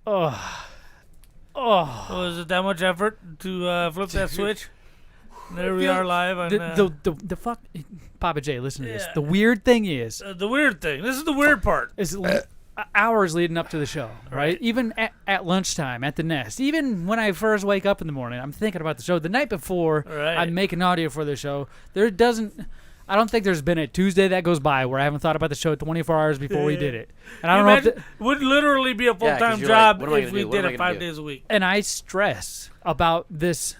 Oh. Was it that much effort to flip that switch? There we are live on the fuck, Pappa J. Listen to this. The weird thing is the weird thing. This is the weird part. Is hours leading up to the show, right? Even at lunchtime at the Nest, even when I first wake up in the morning, I'm thinking about the show. The night before, I'm making audio for the show. I don't think there's been a Tuesday that goes by where I haven't thought about the show 24 hours before we did it. And I don't know if it would literally be a full-time job if we did it 5 days a week. And I stress about this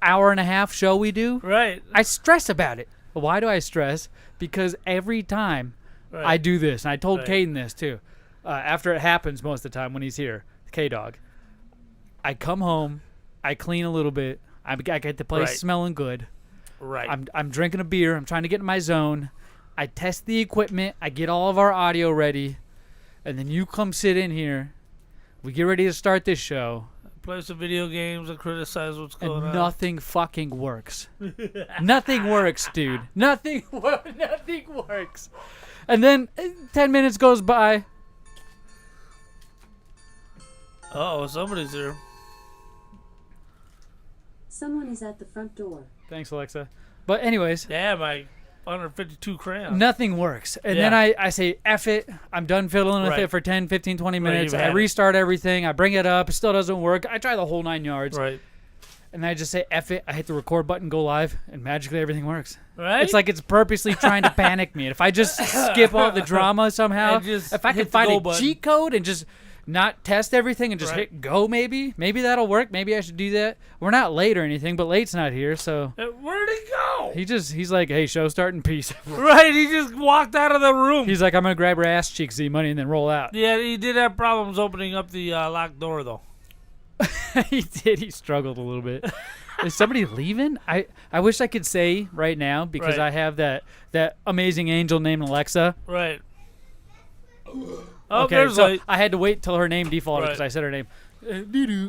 hour and a half show we do. Right. I stress about it. Why do I stress? Because every time I do this, and I told Caden this too, after it happens most of the time when he's here, K-dawg, I come home, I clean a little bit, I get the place smelling good. Right. I'm drinking a beer. I'm trying to get in my zone. I test the equipment. I get all of our audio ready. And then you come sit in here. We get ready to start this show. Play some video games and criticize what's going on. Nothing fucking works. Nothing works, dude. Nothing works. And then 10 minutes goes by. Uh-oh, somebody's here. Someone is at the front door. Thanks, Alexa. But anyways. Yeah, my 152 crayons. Nothing works. And then I say, F it. I'm done fiddling with it for 10, 15, 20 minutes. I restart everything. I bring it up. It still doesn't work. I try the whole 9 yards. Right. And I just say, F it. I hit the record button, go live, and magically everything works. Right? It's like it's purposely trying to panic me. And if I just skip all the drama somehow, if I could find a cheat code and just not test everything and just hit go, maybe that'll work. Maybe I should do that. We're not late or anything, but late's not here, so where'd he go? He's like, hey, show starting, peace. Right, he just walked out of the room. He's like, I'm gonna grab her ass cheeks, Zmunny, and then roll out. Yeah, he did have problems opening up the locked door though. He did. He struggled a little bit. Is somebody leaving? I wish I could say right now because I have that amazing angel named Alexa. Right. Oh, okay, so I had to wait till her name defaulted because I said her name.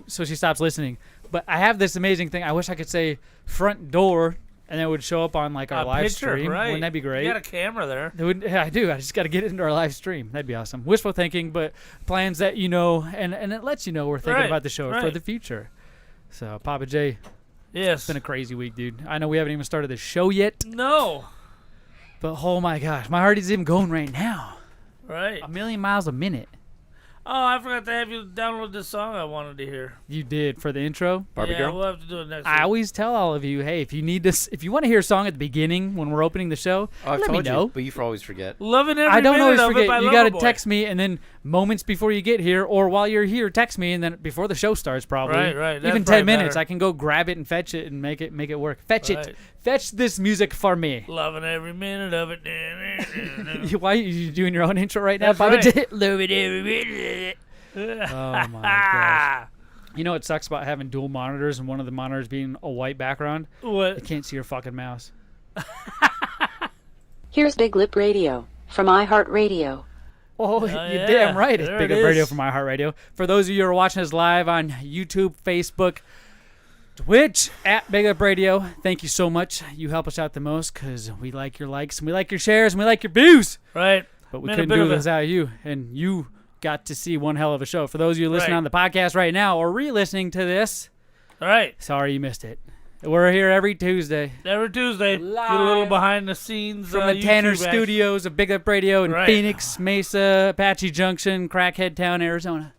So she stops listening. But I have this amazing thing. I wish I could say front door, and it would show up on like our live stream. Right. Wouldn't that be great? You got a camera there. Yeah, I do. I just got to get it into our live stream. That'd be awesome. Wishful thinking, but plans that you know, and it lets you know we're thinking about the show for the future. So, Pappa J. Yes. It's been a crazy week, dude. I know we haven't even started the show yet. No. But, oh my gosh, my heart is even going right now. Right. 1,000,000 miles a minute. Oh, I forgot to have you download this song I wanted to hear. You did for the intro? Barbie Girl? We'll have to do it next week. I always tell all of you, hey, if you want to hear a song at the beginning when we're opening the show, let me know. But you always forget. Loving every I don't minute always of forget. It by You got to Loverboy. text me, and then moments before you get here, or while you're here, text me, and then before the show starts, probably. Right. That's Even 10 probably minutes, better. I can go grab it and fetch it and make it work. Fetch it. Fetch this music for me. Loving every minute of it. Why are you doing your own intro right now, That's Pappa right. J? Loving every minute. Oh my gosh. You know what sucks about having dual monitors and one of the monitors being a white background? What? You can't see your fucking mouse. Here's BigLipRadio from iHeartRadio. Oh, you're damn right. It's BigLipRadio from iHeartRadio. For those of you who are watching us live on YouTube, Facebook, Twitch, at BigLipRadio, thank you so much. You help us out the most because we like your likes and we like your shares and we like your views. Right. But we couldn't do this without you. And you got to see one hell of a show. For those of you listening on the podcast right now or re-listening to this, all right. Sorry you missed it. We're here every Tuesday. Every Tuesday. Live. Get a little behind the scenes. From the Tanner Studios of BigLipRadio in Phoenix, Mesa, Apache Junction, Crackhead Town, Arizona.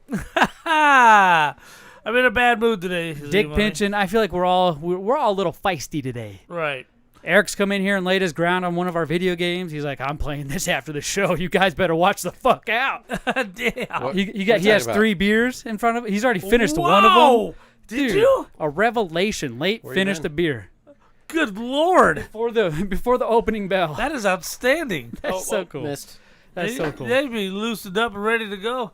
I'm in a bad mood today. Dick pinching. I feel like we're all a little feisty today. Right. Eric's come in here and laid his ground on one of our video games. He's like, I'm playing this after the show. You guys better watch the fuck out. Damn. He has 3 beers in front of him. He's already finished one of them. Did Dude, you? A revelation. Finished the beer. Good Lord. Before the opening bell. That is outstanding. That's so cool. Missed. That's so cool. They'd be loosened up and ready to go.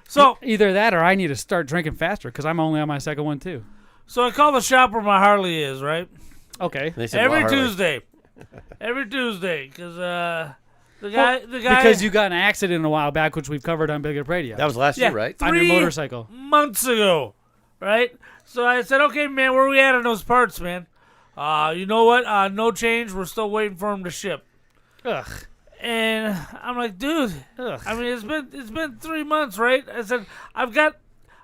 So either that or I need to start drinking faster because I'm only on my second one too. So I call the shop where my Harley is, right? Okay. Every Tuesday. Every Tuesday, because the guy. Because you got in an accident a while back, which we've covered on BigLipRadio. That was last year, right? On your motorcycle. 3 months ago, right? So I said, okay, man, where are we at on those parts, man? You know what? No change. We're still waiting for them to ship. Ugh. And I'm like, dude, I mean, it's been 3 months, right? I said, I've got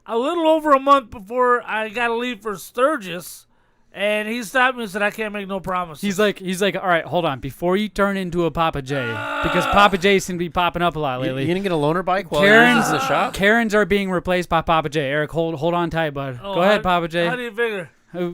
a little over a month before I got to leave for Sturgis. And he stopped me and said, I can't make no promises. He's like, all right, hold on. Before you turn into a Pappa J, because Pappa J's going to be popping up a lot lately. You going to get a loaner bike while you're in the shop? Karens are being replaced by Pappa J. Eric, hold on tight, bud. Go ahead, Pappa J. How do you figure?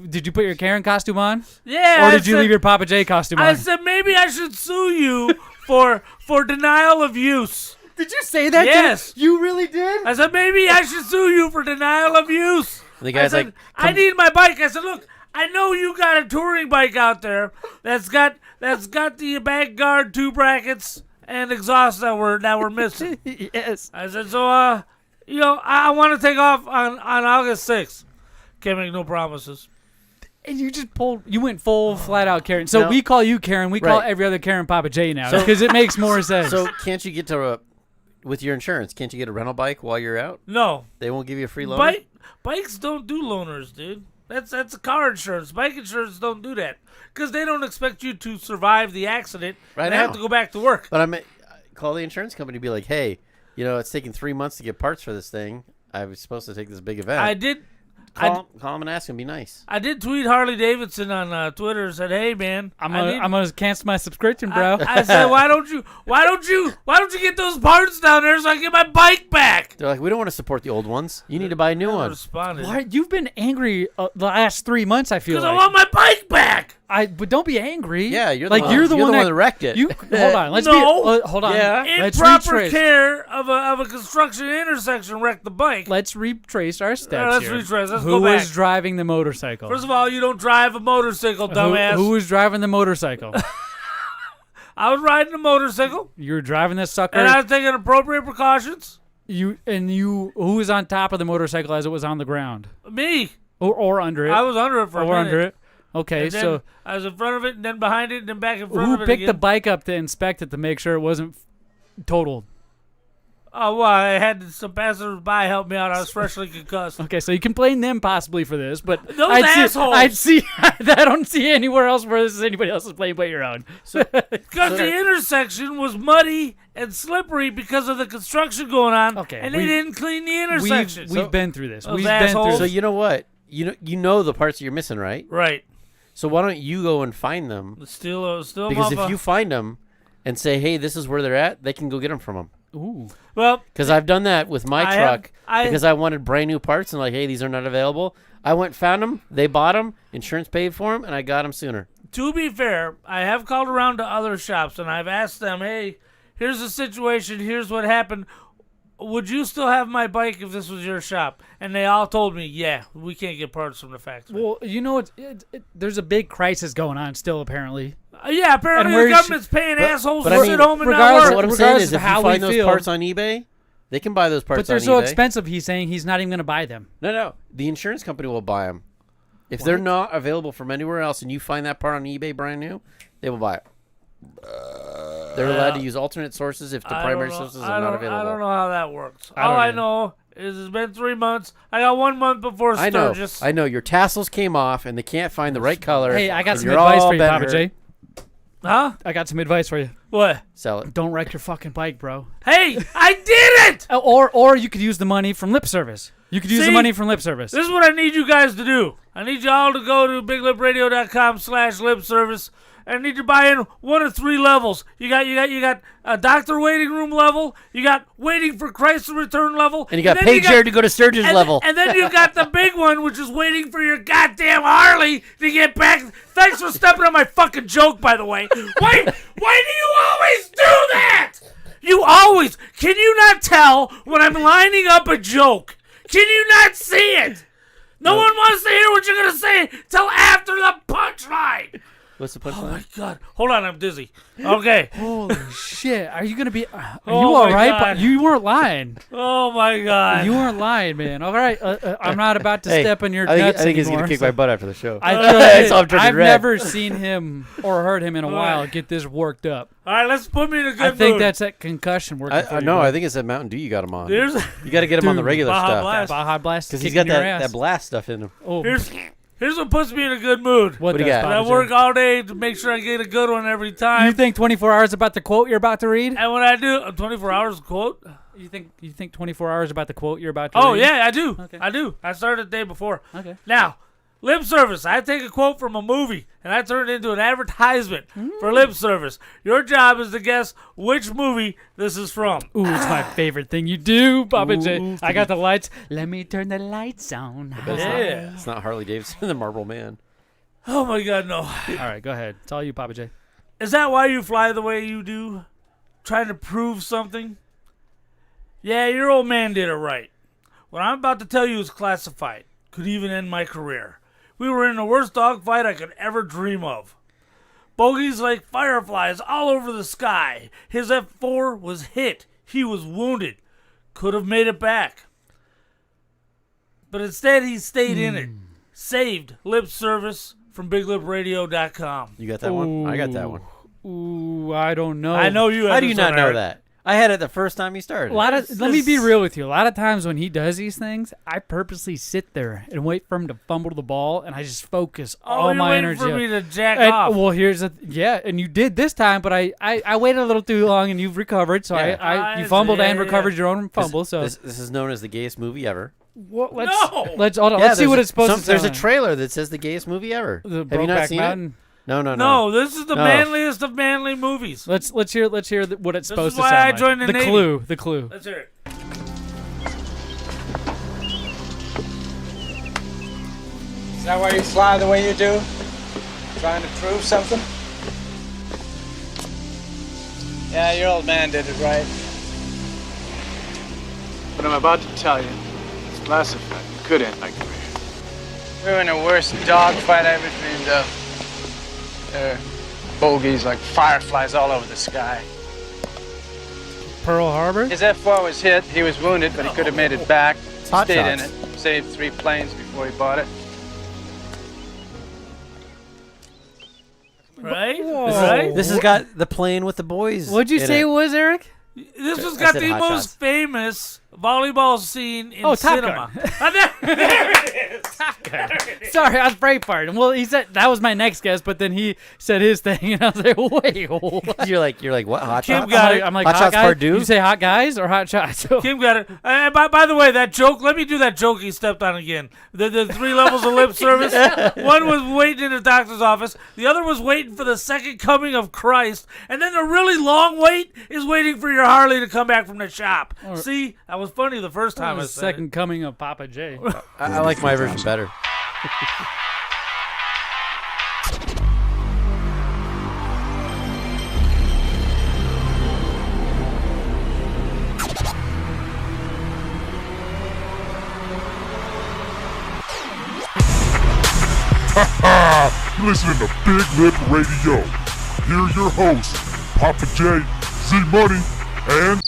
Did you put your Karen costume on? Yeah. Or did you leave your Pappa J costume on? I said, maybe I should sue you for denial of use. Did you say that? Yes. You really did? I said, maybe I should sue you for denial of use. And the guy's I said, I need my bike. I said, look, I know you got a touring bike out there that's got the back guard, 2 brackets, and exhaust that were missing. Yes. I said, so I want to take off on August 6th. Can't make no promises. And you went full flat out Karen. So we call you Karen. We call every other Karen Pappa J now because it makes more sense. So can't you get to with your insurance? Can't you get a rental bike while you're out? No. They won't give you a free loaner? Bikes don't do loaners, dude. That's a car insurance. Bike insurance don't do that because they don't expect you to survive the accident and have to go back to work. But call the insurance company and be like, hey, it's taking 3 months to get parts for this thing. I was supposed to take this big event. I did. Call him and ask him. Be nice. I did tweet Harley Davidson on Twitter and said, "Hey man, I'm gonna cancel my subscription, bro." I said, "Why don't you get those parts down there so I can get my bike back?" They're like, "We don't want to support the old ones. You need to buy a new one." Responded. Why? You've been angry the last 3 months. I feel because like. I want my bike back. But don't be angry. Yeah, you're the one that wrecked it. Hold on. Let's hold on. Yeah. Let's Improper retrace. care of a construction intersection wrecked the bike. Let's retrace our steps Let's here. retrace. Let's Who go back. was driving the motorcycle? First of all, you don't drive a motorcycle, dumbass. Who was driving the motorcycle? I was riding a motorcycle. You were driving this sucker. And I was taking appropriate precautions. Who was on top of the motorcycle as it was on the ground? Me. Or under it. I was under it for a minute. under it. Okay, And then so I was in front of it, and then behind it, and then back in front of who it picked the again. bike up to inspect it to make sure it wasn't totaled? Oh, well, I had some passersby help me out. I was freshly concussed. Okay, so you can blame them possibly for this, but Those assholes. I don't see anywhere else where this is anybody else's blame but your own. Because the intersection was muddy and slippery because of the construction going on, Okay, and they didn't clean the intersection. We've been through this. Those We've assholes. been So through. you know what? You know the parts that you're missing, right? Right. So why don't you go and find them? Still Because if you find them and say, hey, this is where they're at, they can go get them from them. Ooh. Well, Because I've done that with my I truck have- because I wanted brand new parts and like, hey, these are not available. I went, found them, they bought them, insurance paid for them, and I got them sooner. to be fair, I have called around to other shops, and I've asked them, hey, here's the situation, here's what happened. Would you still have my bike if this was your shop? And they all told me, yeah, we can't get parts from the factory. Well, there's a big crisis going on still, apparently. Yeah, apparently And the government's paying assholes but to I mean, sit home and not regardless work. of What I'm regardless saying is of if how you we find those feel- parts on eBay, they can buy those parts But they're on so eBay. expensive, he's saying he's not even going to buy them. No. The insurance company will buy them. If they're not available from anywhere else and you find that part on eBay brand new, they will buy it. They're allowed to use alternate sources if the primary sources are not available. I don't know how that works. I don't All I either. know is it's been 3 months. I got 1 month before I know. Sturgis. I know. Your tassels came off and they can't find the right color. Hey, I got and some you're advice all for you, bent Papa hurt. J. Huh? I got some advice for you. What? Sell it. Don't wreck your fucking bike, bro. Hey, I did it! Or you could use the money from lip service. You could use the See? money from lip service. This is what I need you guys to do. I need you all to go to BigLipRadio.com/lip service. I need to buy in 1 of 3 levels. You got a doctor waiting room level. You got waiting for Christ to return level. And you got then paid Jared to go to Sturgis level. And then you got the big one, which is waiting for your goddamn Harley to get back. Thanks for stepping on my fucking joke, by the way. Why do you always do that? You always. Can you not tell when I'm lining up a joke? Can you not see it? No one wants to hear what you're going to say till after the punchline. What's the Oh my punchline? God! Hold on, I'm dizzy. Okay. Holy shit! Are you gonna be? Are Oh you all my right? God. You weren't lying. Oh my God! You weren't lying, man. All right, I'm not about to step on your I nuts think he's anymore. going to kick my butt after the show. I So I'm turning I've red. never seen him or heard him in a while get this worked up. All right, let's put me in a good I think mood. that's that concussion working. for you, No, bro. I think it's that Mountain Dew you got him on. Here's You got to get him on the Dude, regular Baja stuff. Blast. Baja Blast Because he's kicking got your that ass. blast stuff in him. Oh, here's Here's what puts me in a good mood. What do you got? Papa I J? work all day to make sure I get a good one every time. You think 24 hours about the quote you're about to read? And when I do, 24 hours quote. You think 24 hours about the quote you're about to read? Oh yeah, I do. Okay. I do. I started the day before. Okay. Now, lip service. I take a quote from a movie and I turn it into an advertisement for lip service. Your job is to guess which movie this is from. Ooh, it's my favorite thing you do, Papa J. I got the lights. Let me turn the lights on. Yeah. It's not Harley Davidson, the Marble Man. Oh my God, no. All right, go ahead. It's all you, Papa J. Is that why you fly the way you do? Trying to prove something? Yeah, your old man did it right. What I'm about to tell you is classified. Could even end my career. We were in the worst dogfight I could ever dream of. Bogies like fireflies all over the sky. His F4 was hit. He was wounded. Could have made it back. But instead he stayed in it. Saved lip service from BigLipRadio.com. You got that one? I got that one. Ooh, I don't know. I know you have How do you this not one, know Eric. that? I had it the first time you started. Let me be real with you. A lot of times when he does these things, I purposely sit there and wait for him to fumble the ball, and I just focus all you're my waiting energy. for me to jack And, off. well, here's and you did this time, but I waited a little too long, and you've recovered. So Yeah. you fumbled and Yeah. recovered your own fumble. So This is known as the gayest movie ever. well, let's No! let's hold on. Yeah, Let's see there's what a- it's supposed to There's a sound like. trailer that says the gayest movie ever. The Have you not Brokeback seen Mountain. it? No. No, this is the No. manliest of manly movies. Let's hear what it's supposed is to why sound I like. joined the Navy. The clue. Let's hear it. Is that why you fly the way you do? Trying to prove something? Yeah, your old man did it right. What I'm about to tell you is classified. It could end my career. We were in the worst dogfight I ever dreamed of. There are bogies like fireflies all over the sky. Pearl Harbor. His F4 was hit. He was wounded, but he could have made it back. Hot Stayed in Shots. it. Saved 3 planes before he bought it. Right? Whoa. Right? This has got the plane with the boys. What'd you in say it. it was, Eric? This has I got said the Hot most Shots. famous volleyball scene in Oh, Top cinema. Gun. There it is. Sorry, I was Braveheart. Well, he said that was my next guess, but then he said his thing, and I was like, wait, what? You're like what? Hot Kim Shots? got it. I'm like, Hot hot Shots guys? Part Two? You say hot guys or hot shots? Kim got it. And by the way, that joke, let me do that joke he stepped on again. The 3 levels of lip service. One was waiting in the doctor's office. The other was waiting for the second coming of Christ. And then the really long wait is waiting for your Harley to come back from the shop. See, that was funny the first time I the said second coming of Papa J. I like my version better. You're listening to Big Lip Radio. Here are your hosts, Pappa J, Zmunny, and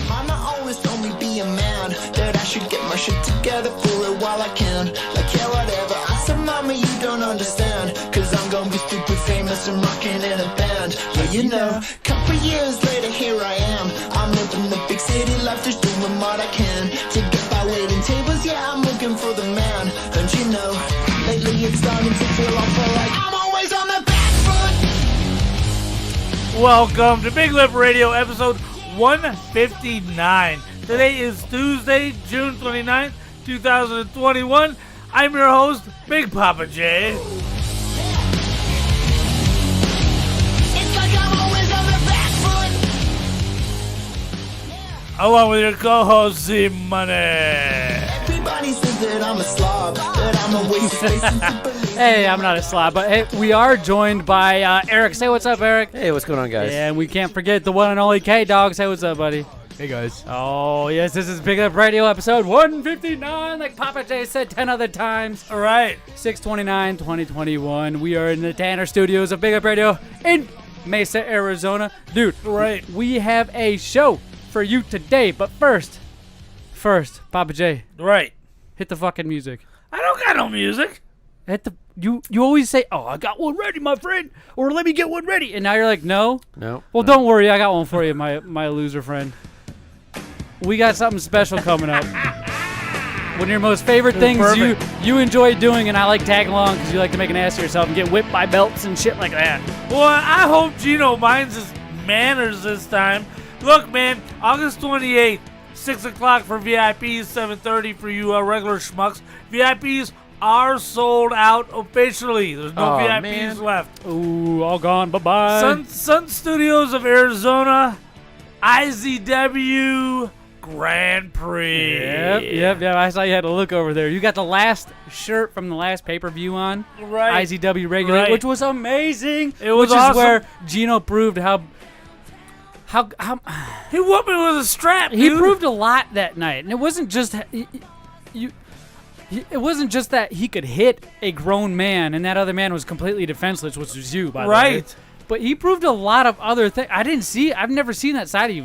Mama always told me be a man, that I should get my shit together for it while I can. Like, yeah, whatever. I said, Mama, you don't understand, cause I'm gonna be stupid famous and rocking in a band. Yeah, you know, couple years later, here I am. I'm living the big city life, just doing what I can to get by waiting tables. Yeah, I'm looking for the man. And you know, lately it's starting to feel awful like I'm always on the back foot. Welcome to Big Lip Radio, episode 159. Today is Tuesday, June 29th, 2021. I'm your host, Big Pappa J. It's like I'm always on the back foot. Along with your co-host, Zmunny. Everybody says that I'm a slob, that I'm a waste of space and to believe. Hey, I'm not a slob, but hey, we are joined by Eric. Say what's up, Eric. Hey, what's going on, guys? And we can't forget the one and only K-dawg. Say what's up, buddy. Hey guys. Oh, yes, this is Big Lip Radio episode 159, like Papa J said 10 other times. All right. 6/29/2021. We are in the Tanner studios of Big Lip Radio in Mesa, Arizona. Dude, Right. we have a show for you today, but first, Papa J, Right. hit the fucking music. I don't got no music. Hit the You always say, "Oh, I got one ready, my friend," or "Let me get one ready," and now you're like, "No." Well, don't worry, I got one for you, my loser friend. We got something special coming up. One of your most favorite things you enjoy doing, and I like tagging along because you like to make an ass of yourself and get whipped by belts and shit like that. Well, I hope Gino minds his manners this time. Look, man, August 28th, 6 o'clock for VIPs, 7:30 for you regular schmucks. VIPs are sold out officially. There's no VIPs left. Ooh, all gone. Bye-bye. Sun Studios of Arizona, IZW Grand Prix. Yep. I saw you had to look over there. You got the last shirt from the last pay-per-view on. Right. IZW regular, which was amazing. It was which awesome. Is where Gino proved how he whooped me with a strap, dude. He proved a lot that night. And it wasn't just it wasn't just that he could hit a grown man and that other man was completely defenseless, which was you, by the way. Right. But he proved a lot of other things. I've never seen that side of you.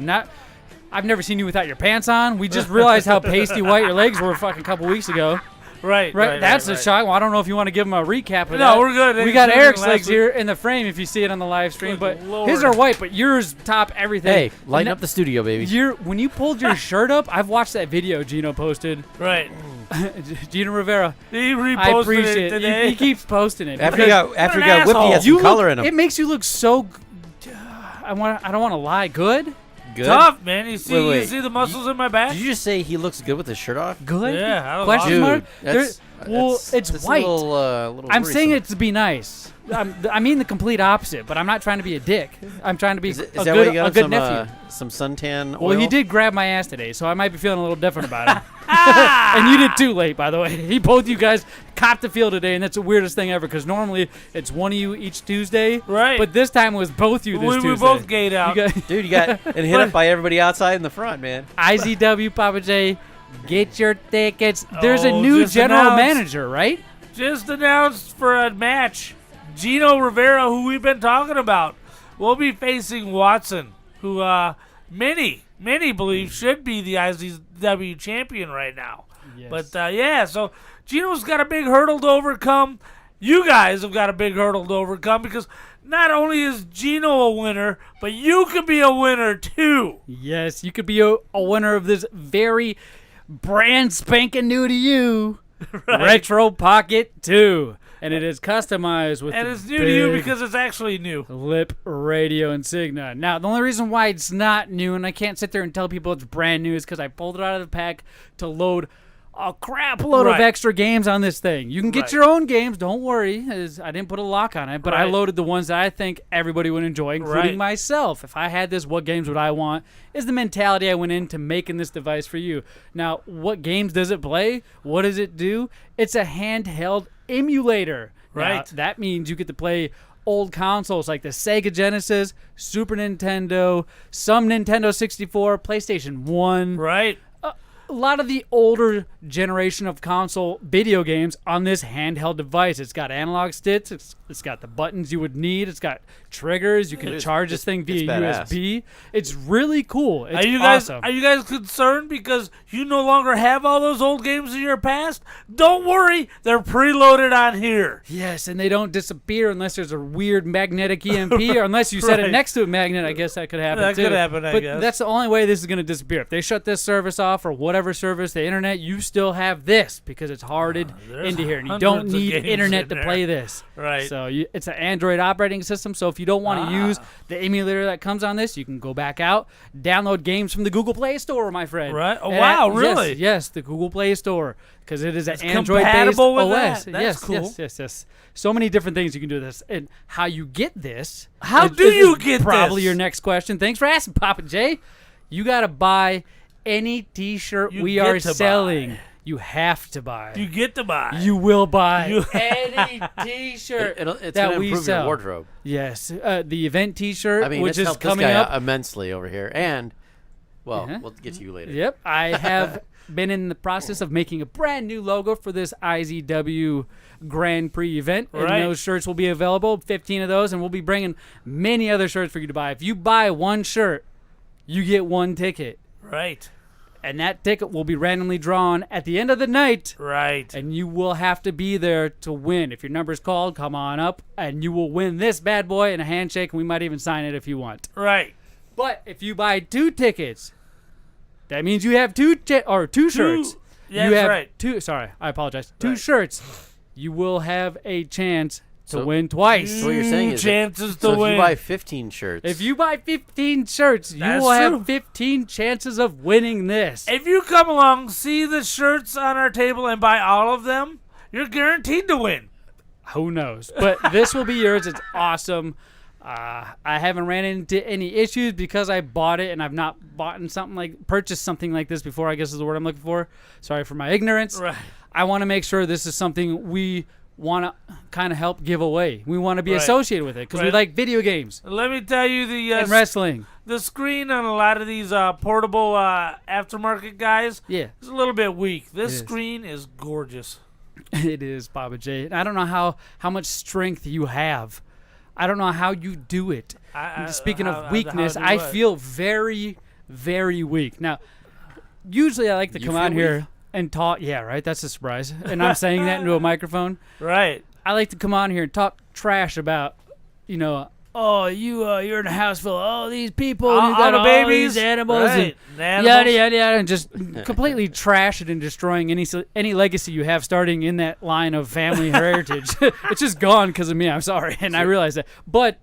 I've never seen you without your pants on. We just realized how pasty white your legs were a fucking couple weeks ago. Right. That's a shock. Well, I don't know if you want to give him a recap of that. No, we're good. We got Eric's legs here in the frame if you see it on the live stream. But his are white, but yours top everything. Hey, lighten up the studio, baby. When you pulled your shirt up, I've watched that video Gino posted. Right. Gino Rivera. He reposted I appreciate it today. He keeps posting it. After he got whipped, he had some color in him. It makes you look so. I don't want to lie. Good. Tough, man. You see, Wait. You see the muscles in my back? Did you just say he looks good with his shirt off? Good. Yeah. Question mark. That's it's white. Little I'm saying it to be nice. I mean the complete opposite, but I'm not trying to be a dick. I'm trying to be a good nephew. Some suntan oil? Well, he did grab my ass today, so I might be feeling a little different about it. And you did too late, by the way. Both you guys copped the feel today, and that's the weirdest thing ever, because normally it's one of you each Tuesday. Right. But this time it was both you this Tuesday. We both gayed out. Dude, you got and hit up by everybody outside in the front, man. IZW, Pappa J, get your tickets. There's a new general manager, right? Just announced for a match. Gino Rivera, who we've been talking about, will be facing Watson, who many believe should be the IZW champion right now. Yes. But, so Gino's got a big hurdle to overcome. You guys have got a big hurdle to overcome because not only is Gino a winner, but you could be a winner too. Yes, you could be a winner of this very brand spanking new to you Retro Pocket 2. And it is customized with it's new to you because it's actually new. Lip Radio insignia. Now, the only reason why it's not new, and I can't sit there and tell people it's brand new, is because I pulled it out of the pack to load a crap load of extra games on this thing. You can get your own games. Don't worry. I didn't put a lock on it, but I loaded the ones that I think everybody would enjoy, including myself. If I had this, what games would I want? Is the mentality I went into making this device for you. Now, what games does it play? What does it do? It's a handheld emulator. Right. Now, that means you get to play old consoles like the Sega Genesis, Super Nintendo, some Nintendo 64, PlayStation 1. Right. A lot of the older generation of console video games on this handheld device. It's got analog sticks. It's got the buttons you would need. It's got triggers. You can charge this thing via USB. It's really cool. It's awesome. Are you guys concerned because you no longer have all those old games in your past? Don't worry. They're preloaded on here. Yes, and they don't disappear unless there's a weird magnetic EMP or unless you set it next to a magnet. I guess that could happen too. That could happen, I guess. But that's the only way this is going to disappear. If they shut this service off or whatever service, the internet, you still have this because it's hardened into here, and you don't need internet to play this. Right. So it's an Android operating system, so if you don't want to use the emulator that comes on this, you can go back out, download games from the Google Play Store, my friend. Right. Oh, wow, really? Yes, the Google Play Store, because it is an Android-based compatible with OS. that? That's cool. Yes. So many different things you can do this. And how you get this. How do you get probably this? your next question. Thanks for asking, Pappa J. You got to buy any T-shirt we are selling. You have to buy. You get to buy. You will buy any T-shirt it's that we improve sell. Your wardrobe. Yes, the event T-shirt, which it's is helped coming this guy up out immensely over here, and we'll get to you later. Yep, I have been in the process of making a brand new logo for this IZW Grand Prix event, and those shirts will be available. 15 of those, and we'll be bringing many other shirts for you to buy. If you buy one shirt, you get one ticket. Right. And that ticket will be randomly drawn at the end of the night. Right. And you will have to be there to win. If your number's called, come on up, and you will win this bad boy in a handshake, and we might even sign it if you want. Right. But if you buy 2 tickets, that means you have 2 shirts. Yeah, you that's have right. 2. Sorry, I apologize. 2 Right. shirts. You will have a chance to win twice. So what you're saying is, chances to so win. if you buy 15 shirts, If you buy 15 shirts, you That's will true. have 15 chances of winning this. If you come along, see the shirts on our table, and buy all of them, you're guaranteed to win. Who knows? But this will be yours. It's awesome. I haven't ran into any issues because I bought it and I've not purchased something like this before, I guess is the word I'm looking for. Sorry for my ignorance. Right. I want to make sure this is something we want to kind of help give away. We want to be Right. associated with it because we Right. like video games Let me tell you, the and wrestling. the screen on a lot of these portable aftermarket guys Yeah, is a little bit weak. This is. screen is gorgeous. it is, Pappa J. And I don't know how much strength you have. I don't know how you do it. Speaking of weakness, how do I what? feel very, very weak. Now, usually I like to You come feel out here weak? and talk. Yeah, right? That's a surprise. And I'm saying that into a microphone. Right. I like to come on here and talk trash about, oh, you're in a house full of all these people. All You got the all babies. these animals. Right. And Animals. yada, yada, yada. And just completely trash it and destroying any legacy you have starting in that line of family heritage. It's just gone because of me. I'm sorry. And I realize that. But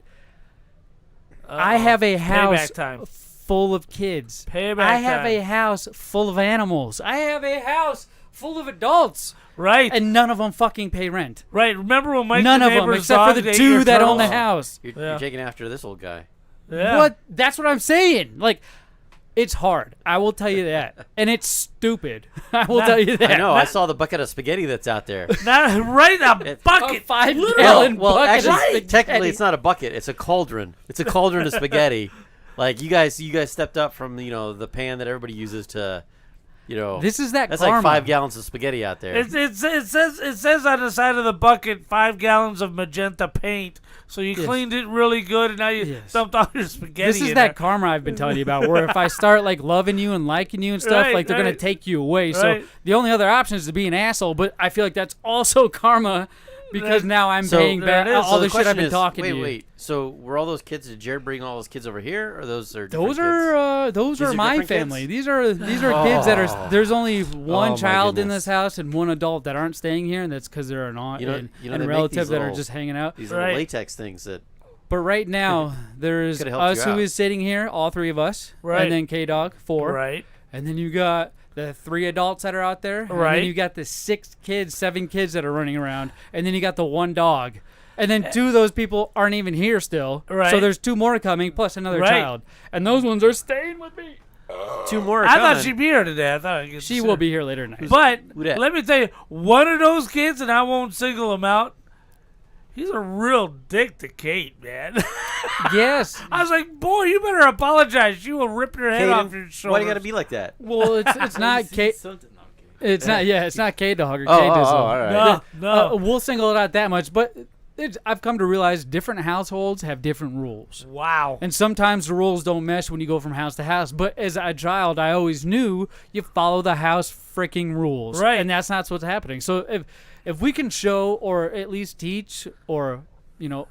I have a house Payback time. full of kids. Payback I have time. a house full of animals. I have a house full of adults. Right. And none of them fucking pay rent. Right. Remember when Mike None the of them, neighbor's except for dog the ate 2 your that own the turtles? house. you're taking after this old guy. Yeah. What? That's what I'm saying. Like, it's hard. I will tell you that. And it's stupid. I will tell you that. I know. I saw the bucket of spaghetti that's out there. Not right a A bucket. 5-gallon Well, bucket of actually, technically, spaghetti. it's not a bucket. It's a cauldron. It's a cauldron of spaghetti. Like you guys stepped up from the pan that everybody uses to, This is that That's karma. like 5 gallons of spaghetti out there. It says on the side of the bucket 5 gallons of magenta paint. So you Yes. cleaned it really good, and now you Yes. dumped all your spaghetti. This is in that there. karma I've been telling you about, where if I start like loving you and liking you and stuff, Right, like they're gonna right. take you away. Right. So the only other option is to be an asshole. But I feel like that's also karma because now I'm So- paying There back it is. all So the shit I've question been is, talking wait, to you. Wait, so were all those kids? Did Jared bring all those kids over here, or those are Those different are These are are my different kids? family. These are kids that are. There's only one my child in goodness. this house and one adult that aren't staying here, and that's because they're an aunt You know- and, you know and they a make relative these that are little- just hanging out. These Right. little latex things that But right now, there's Could've helped us you who out. is sitting here, all 3 of us, Right. and then K-dawg, 4. Right. And then you got the 3 adults that are out there. And Right. then you got the 7 kids that are running around. And then you got the 1 dog. And then 2 of those people aren't even here still. Right. So there's 2 more coming, plus another Right. child. And those ones are staying with me. 2 more. Are I thought coming. she'd be here today. I thought I'd get to She see will her. be here later tonight. But Who dat? let me tell you, one of those kids, and I won't single him out, he's a real dick to Kate, man. Yes. I was like, boy, you better apologize. She will rip your head off your Caden, shoulders. why do you got to be like that? Well, it's not K. It's not. Yeah, it's not K-dawg or Oh, K-dizzle. all right. No. We'll single it out that much, but I've come to realize different households have different rules. Wow. And sometimes the rules don't mesh when you go from house to house. But as a child, I always knew you follow the house freaking rules. Right. And that's not what's happening. So if we can show or at least teach or,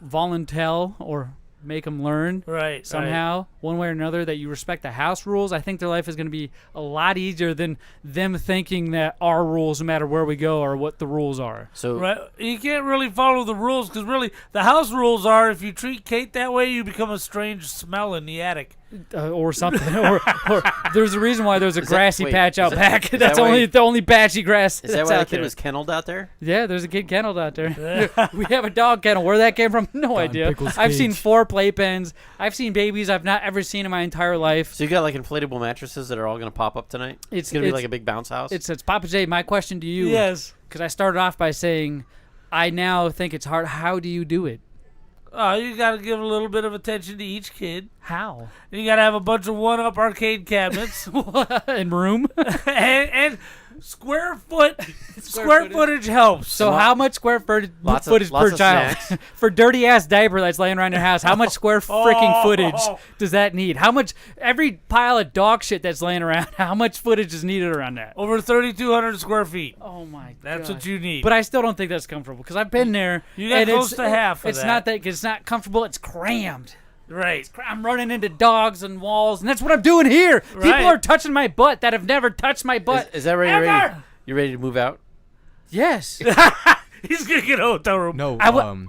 volunteer or make them learn Right. somehow, one way or another, that you respect the house rules, I think their life is going to be a lot easier than them thinking that our rules, no matter where we go, are what the rules are. So Right. You can't really follow the rules because really the house rules are if you treat Kate that way, you become a strange smell in the attic. Or something, or there's a reason why there's a grassy wait, patch out is that- back. is That's that why- only the only patchy grass. is that that's why the out kid there. was kenneled out there? Yeah, there's a kid kenneled out there. We have a dog kennel. Where that came from, no idea. I've seen 4 playpens. I've seen babies I've not ever seen in my entire life. So you got like inflatable mattresses that are all going to pop up tonight? It's going to be like a big bounce house? It's Pappa J. My question to you, Yes. because I started off by saying, I now think it's hard. How do you do it? Oh, you got to give a little bit of attention to each kid. How? You got to have a bunch of one-up arcade cabinets. In room? and Square footage helps. So how much square footage Lots per of child? snacks. For dirty ass diaper that's laying around your house, how much square freaking footage does that need? How much every pile of dog shit that's laying around, how much footage is needed around that? Over 3,200 square feet. Oh my That's God. what you need. But I still don't think that's comfortable because I've been there. You got and close to half of it's that. not that it's not comfortable, it's crammed. Right. I'm running into dogs and walls, and that's what I'm doing here. Right. People are touching my butt that have never touched my butt. Is that ready? You ready to move out? Yes. He's gonna get a hotel room. No,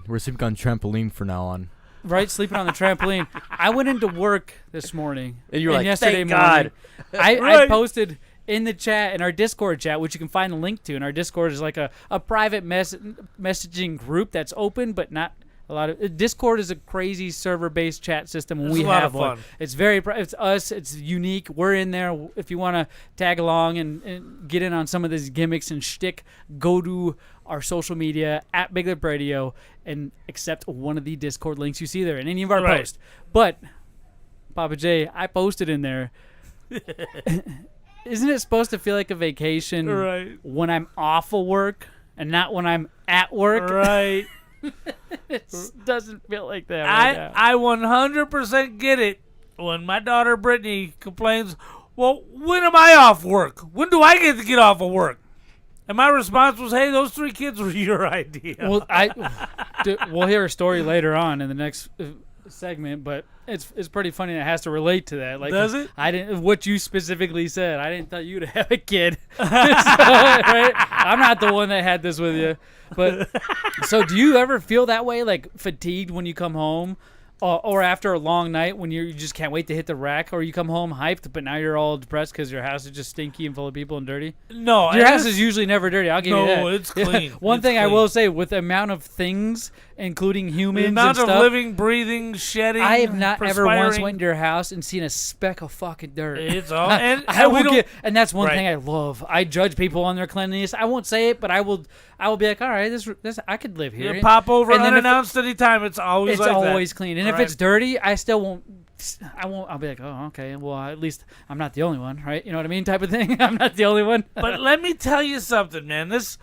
we're sleeping on trampoline for now on. Right, sleeping on the trampoline. I went into work this morning. And you were like, yesterday thank morning, God. I posted in the chat, in our Discord chat, which you can find a link to. And our Discord is like a private messaging group that's open, but not a lot of. Discord is a crazy server-based chat system. And It's we a lot have of one. fun. It's it's us. It's unique. We're in there. If you want to tag along and get in on some of these gimmicks and shtick, go to our social media at BigLipRadio and accept one of the Discord links you see there in any of our posts. But Pappa J, I posted in there. Isn't it supposed to feel like a vacation when I'm off of work and not when I'm at work? Right. It doesn't feel like that. Right now. I 100% get it when my daughter Brittany complains, well, when am I off work? When do I get to get off of work? And my response was, hey, those 3 kids were your idea. Well, we'll hear a story later on in the next segment, but it's pretty funny. It has to relate to that. Like, does it? I didn't. What you specifically said, I didn't tell you to have a kid. Right? I'm not the one that had this with you. But so, do you ever feel that way, like fatigued when you come home, or after a long night when you just can't wait to hit the rack, or you come home hyped, but now you're all depressed because your house is just stinky and full of people and dirty? No, your house is usually never dirty. I'll give you that. No, it's clean. One It's thing I clean. will say, with the amount of things, including humans The amount and of stuff, living, breathing, shedding, I have not ever once perspiring. went into your house and seen a speck of fucking dirt. It's all, I we will don't- get, and that's one Right. thing I love. I judge people on their cleanliness. I won't say it, but I will be like, all right, this I could live here. You pop over And then if unannounced anytime. It's always it's like that. always clean. And if Right. it's dirty, I still won't. I'll be like, oh, okay. Well, at least I'm not the only one, right? You know what I mean, type of thing. I'm not the only one. But let me tell you something, man. This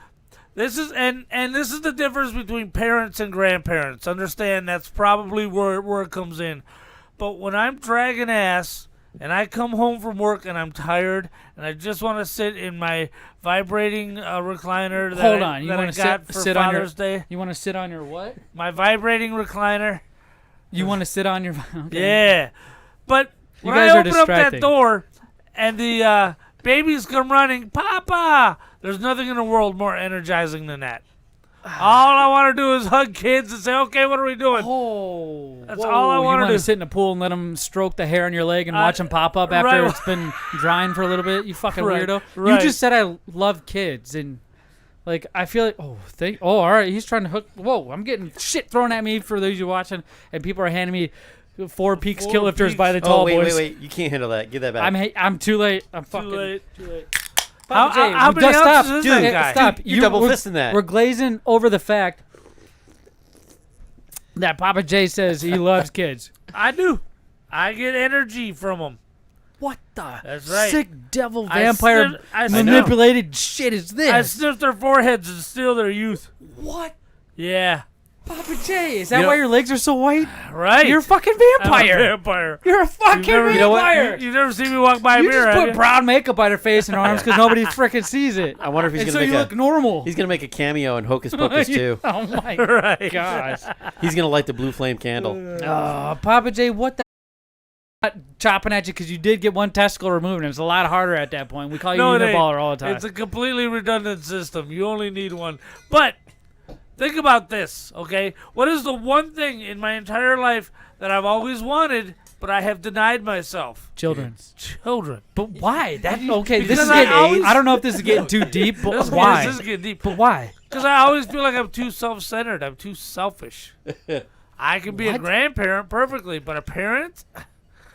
is and this is the difference between parents and grandparents. Understand that's probably where it comes in. But when I'm dragging ass and I come home from work and I'm tired and I just want to sit in my vibrating recliner that Hold on, you that I want got to for sit on your? Father's Day. You want to sit on your what? My vibrating recliner. You want to sit on your? Okay. Yeah, but You when guys I are open up that distracting. door and the babies come running, Papa, there's nothing in the world more energizing than that. All I want to do is hug kids and say, okay, what are we doing? Oh, That's all I You wanna want do. to sit in the pool and let them stroke the hair on your leg and watch them pop up after right. it's been drying for a little bit? You fucking Right, weirdo. You right. just said I love kids, and like I feel like all right. He's trying to hook. Whoa, I'm getting shit thrown at me for those you watching, and people are handing me 4 Peaks Four kill lifters Peaks. by the tall wait, boys. wait. You can't handle that. Give that back. I'm too late. I'm fucking late. Too late. How- Pappa J, how many just ounces stop. is that Dude, guy? Stop. You're double we're- fisting that. We're glazing over the fact that Pappa J says he loves kids. I do. I get energy from them. What the That's right. sick devil I vampire sniff- I manipulated shit is this? I sniff their foreheads and steal their youth. What? Yeah. Pappa J, is that You know- why your legs are so white? Right. You're a fucking I'm a vampire. vampire. You're a fucking You know what? vampire. You never see me walk by a You mirror, just have put you? brown makeup on her face and arms because nobody freaking sees it. I wonder if he's And gonna so make you a. look normal. He's gonna make a cameo in Hocus Pocus too. Oh my Right. gosh. He's gonna light the blue flame candle. Oh, Pappa J, what the? Not chopping at you because you did get one testicle removed, and it's a lot harder at that point. We call you No, it a ain't. baller all the time. It's a completely redundant system. You only need one. But think about this, okay? What is the one thing in my entire life that I've always wanted, but I have denied myself? Children. Children. But why? That okay? This Because is I getting. always- I don't know if this is getting too deep, but why? This is getting deep. But why? Because I always feel like I'm too self-centered. I'm too selfish. I can be a What? grandparent perfectly, but a parent?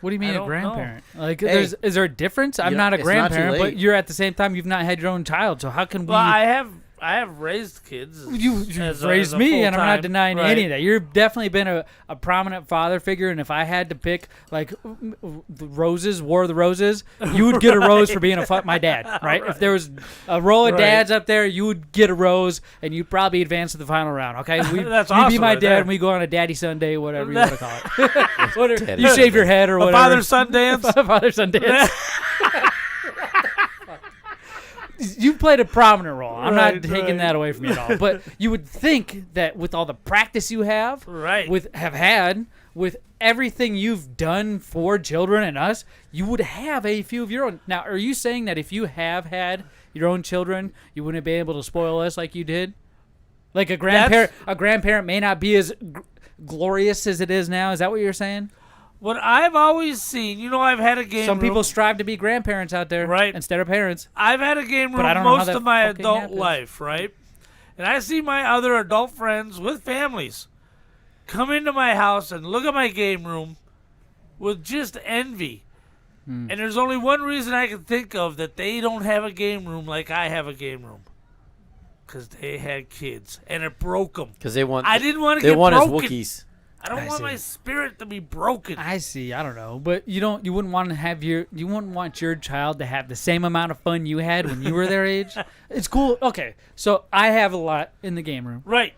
What do you mean I a don't grandparent? Like, Hey. is there a difference? I'm You know, not a it's not too grandparent, but late. you're at the same time you've not had your own child. So how can we? Well, I have I have raised kids. You've raised me, and I'm not denying any of that. You've definitely been a prominent father figure, and if I had to pick, like, the roses, War of the Roses, you would get a rose for being my dad, right? If there was a row of dads up there, you would get a rose, and you'd probably advance to the final round, okay? That's you'd awesome be my right dad, there. and we go on a daddy Sunday, whatever you want to call it. Whatever. You shave your head or whatever. Father-son dance? Father-son dance. You played a prominent role. I'm not taking that away from you at all. But you would think that with all the practice you have, with everything you've done for children and us, you would have a few of your own. Now, are you saying that if you have had your own children, you wouldn't be able to spoil us like you did? Like a grandparent may not be as glorious as it is now. Is that what you're saying? What I've always seen, I've had a game Some room. people strive to be grandparents out there, instead of parents. I've had a game room most of my adult life, right? And I see my other adult friends with families come into my house and look at my game room with just envy. And there's only one reason I can think of that they don't have a game room like I have a game room. Because they had kids, and it broke them. Because they want. I didn't want to get broken. They want as Wookiees. I don't want my spirit to be broken. I see. I don't know, but you wouldn't want to have you wouldn't want your child to have the same amount of fun you had when you were their age. It's cool. Okay, so I have a lot in the game room. Right.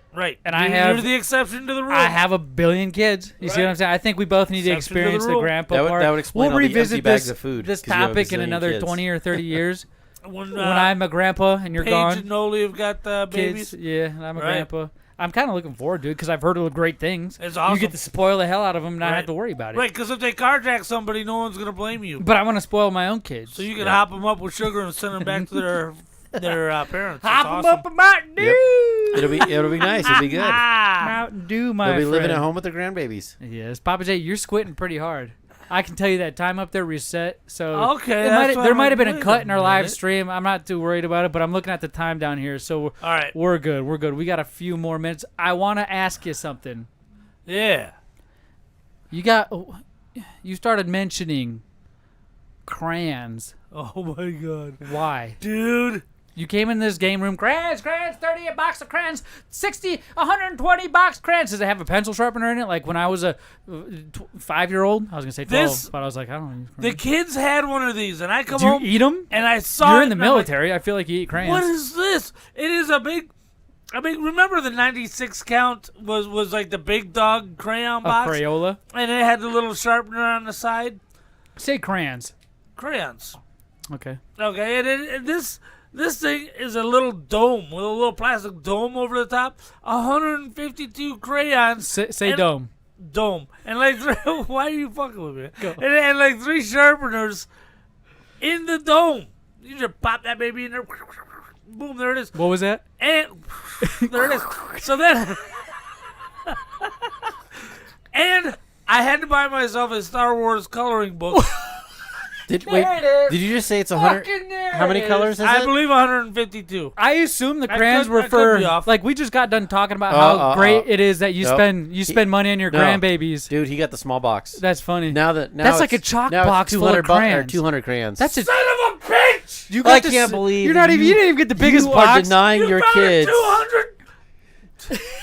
And you're the exception to the rule. I have a billion kids. You see what I'm saying? I think we both need to experience the grandpa part. That would explain we'll all the revisit empty bags of food, this 'cause you have a topic in bazillion another kids. 20 or 30 years. When I'm a grandpa and you're Paige gone. and Noli have got babies. Kids, yeah, and I'm a grandpa. I'm kind of looking forward to it because I've heard of great things. It's awesome. You get to spoil the hell out of them and not have to worry about it. Right, because if they carjack somebody, no one's going to blame you. But I want to spoil my own kids. So you can hop them up with sugar and send them back to their parents. Hop them up in Mountain Dew. It'll be nice. It'll be good. Mountain Dew, my friend. They'll be living at home with their grandbabies. Yes, Pappa J, you're squinting pretty hard. I can tell you that time up there reset. So okay, there might have been a cut in our live stream. I'm not too worried about it, but I'm looking at the time down here. So all right, we're good. We're good. We got a few more minutes. I want to ask you something. Yeah. You started mentioning crayons. Oh my God. Why, dude? You came in this game room, crayons, 30 a box of crayons, 60, 120 box crayons. Does it have a pencil sharpener in it? Like when I was a 5-year-old, I was gonna say 12, but I was like, I don't know. The kids had one of these, and I come Did home. you eat them? And I saw. You're in the military. I feel like you eat crayons. What is this? It is a big. I mean, remember the 96 count was like the big dog crayon box, Crayola, and it had the little sharpener on the side. Say crayons. Crayons. Okay. Okay, and this thing is a little dome with a little plastic dome over the top. 152 crayons. Say dome. Dome. And like, why are you fucking with me? And like 3 sharpeners in the dome. You just pop that baby in there. Boom, there it is. What was that? And there it is. So then, and I had to buy myself a Star Wars coloring book. Did you just say it's 100? How many colors is it? I believe 152. I assume the crayons were for like we just got done talking about how great it is that you spend money on your grandbabies. Dude, he got the small box. That's funny. That's like a chalk box full of crayons. 200 crayons. Son of a bitch! I can't believe you didn't even get the biggest you box. are denying your kids. 200.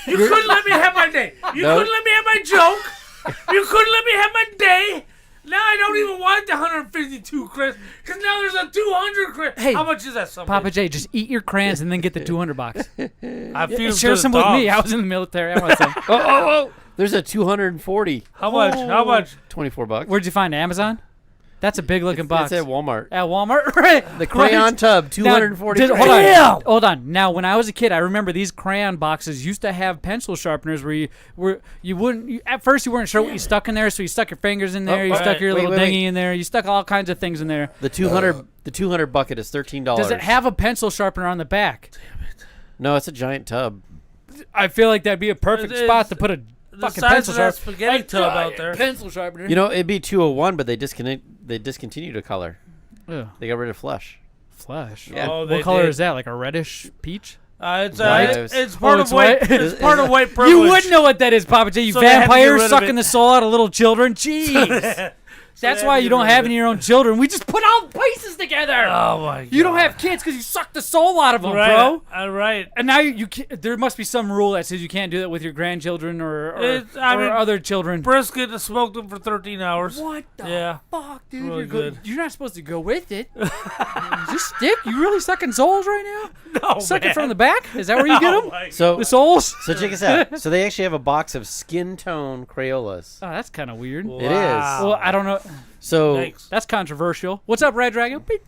You couldn't let me have my day. You couldn't let me have my joke. You couldn't let me have my day. Now I don't even want the 152 crayons because now there's a 200 crayon. Hey, how much is that? Papa J, just eat your crayons and then get the 200 box. I feel share some with me. I was in the military. I want some. Oh! There's a 240. How much? How much? $24. Where'd you find it? Amazon? That's a big looking box. It's at Walmart. At Walmart, right? The crayon tub, 240. Hold on. Now, when I was a kid, I remember these crayon boxes used to have pencil sharpeners where you wouldn't. At first, you weren't sure what you stuck in there, so you stuck your fingers in there. You stuck your little dinghy in there. You stuck all kinds of things in there. The 200 bucket is $13. Does it have a pencil sharpener on the back? Damn it! No, it's a giant tub. I feel like that'd be a perfect spot to put a fucking pencil sharpener. Spaghetti tub out there. Pencil sharpener. You know, it'd be 201, but they discontinued a color. Ugh. They got rid of flesh. Flesh. Yeah. Oh, what color is that? Like a reddish peach? It's White. part of white. It's part of white privilege. You wouldn't know what that is, Papa J. You vampires sucking the soul out of little children. Jeez. That's why you don't have any of your own children. We just put all places together. Oh my God. You don't have kids because you suck the soul out of them, right. bro. Right. And now you can't, there must be some rule that says you can't do that with your grandchildren or other children. Brisket and smoked them for 13 hours. What the fuck, dude? Really good. You're not supposed to go with it. Is this stick? You really sucking souls right now? No, Sucking man. from the back? Is that where you get them? So The souls? So check this out. So they actually have a box of skin tone Crayolas. Oh, that's kind of weird. It is. Well, I don't know. So Thanks. That's controversial. What's up, Red Dragon? Beep.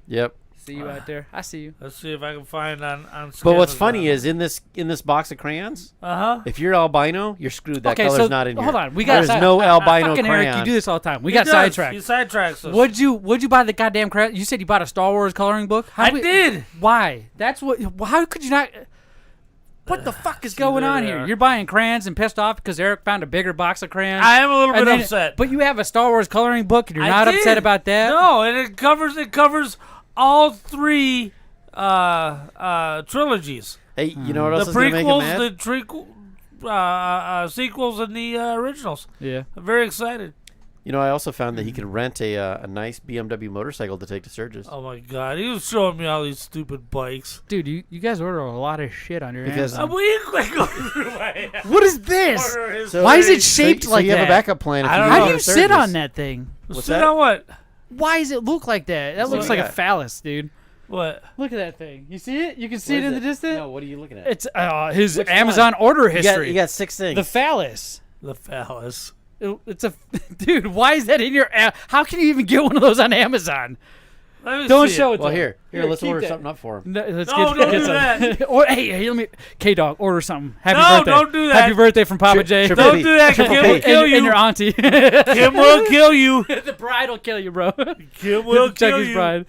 Yep. See you out there. I see you. Let's see if I can find on But what's Amazon. funny is in this box of crayons, Uh-huh. if you're albino, you're screwed. That Okay, color's so not in here. hold on. We got There's no albino fucking crayon. Eric, you do this all the time. We He got does. sidetracked. He sidetracks us. What'd you buy the goddamn crayon? You said you bought a Star Wars coloring book. I did. Why? That's what. How could you not? What the fuck is going there on they here? are. You're buying crayons and pissed off because Eric found a bigger box of crayons. I am a little And bit then- upset. But you have a Star Wars coloring book and you're I not did. upset about that? No, and it covers all three trilogies. Hey, you know what else The is gonna make him prequels, mad? the sequels, and the originals. Yeah. I'm very excited. You know, I also found that he could rent a nice BMW motorcycle to take to Sturgis. Oh my God, he was showing me all these stupid bikes. Dude, you guys order a lot of shit on your Because- Amazon. We quit going through my What is this? order his So- Why is it face. shaped so like you have that? a backup plan. If I you don't go How know. do to you sit Sturgis. on that thing? What's Sit that? on what? Why does it look like that? That looks look like at a phallus, dude. What? Look at that thing. You see it? You can see What it is in the distance? No, what are you looking at? It's his Which Amazon order you history. got 6 things. The phallus. The phallus. It's a dude. Why is that in your? How can you even get one of those on Amazon? Let me Don't see show it. it. well, to here, him. let's keep order that. something up for him. No, let's No, get don't get do some. that. Or hey, let me. K-dawg, order something. Happy No, birthday. don't do that. Happy birthday from Pappa J. Triple Don't P. do that. Kim Triple will P. kill and you. your auntie. Kim will kill you. The bride will kill you, bro. Kim will kill Chucky's you. bride.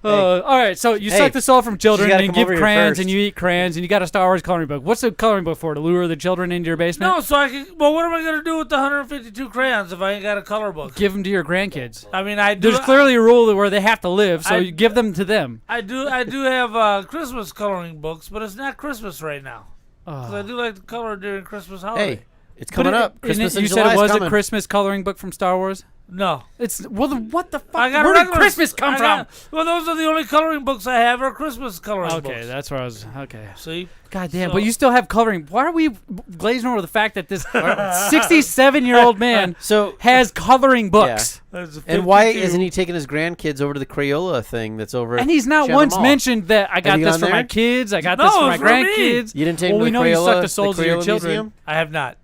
All right, so you Hey, suck the soul from children gotta and come give over here crayons first. and you eat crayons and you got a Star Wars coloring book. What's the coloring book for? To lure the children into your basement? No, so I can. Well, what am I gonna do with the 152 crayons if I ain't got a color book? Give them to your grandkids. I mean, I do. There's clearly a rule where they have to live, so I- you give them to them. I do have Christmas coloring books, but it's not Christmas right now. 'Cause I do like to color during Christmas holiday. Hey, it's coming up. Christmas in you July said it is was coming. a Christmas coloring book from Star Wars? No. It's well, what the fuck? I got Where a did regular- Christmas come I from? got- well, those are the only coloring books I have are Christmas coloring books. Okay, that's where I was. Okay. See? God damn, So- but you still have coloring. Why are we glazing over the fact that this 67-year-old man So, has coloring books? That's and why 52. isn't he taking his grandkids over to the Crayola thing that's over? And he's not Chandler once Mall? mentioned that I got you this gone for my there? kids, I got No, this for it my was for me. grandkids. You didn't take Well, him we to know the you Crayola, suck the souls of your Crayola children. Museum? I have not.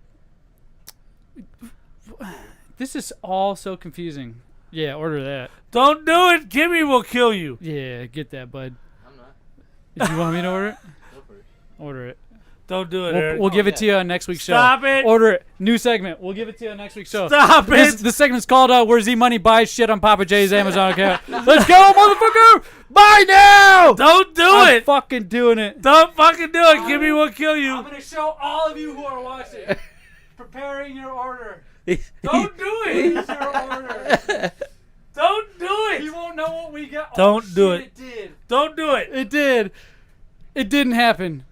This is all so confusing. Yeah, order that. Don't do it. Kimmy will kill you. Yeah, get that, bud. I'm not. Do you want me to order it? Order it. Don't do it, Eric. We'll give it to you on next week's show. Stop it. Order it. New segment. We'll give it to you on next week's show. Stop it. The segment's called Where Zmunny Buys Shit on Pappa J's Amazon account. Let's go, motherfucker! Buy now! Don't do I'm it. fucking doing it. Don't fucking do it. Kimmy will kill you. I'm going to show all of you who are watching. Preparing your order. Don't do it. Here's your order. Don't do it. You won't know what we got. Don't Oh, do shit, it. It did. Don't do it. It did. It didn't happen.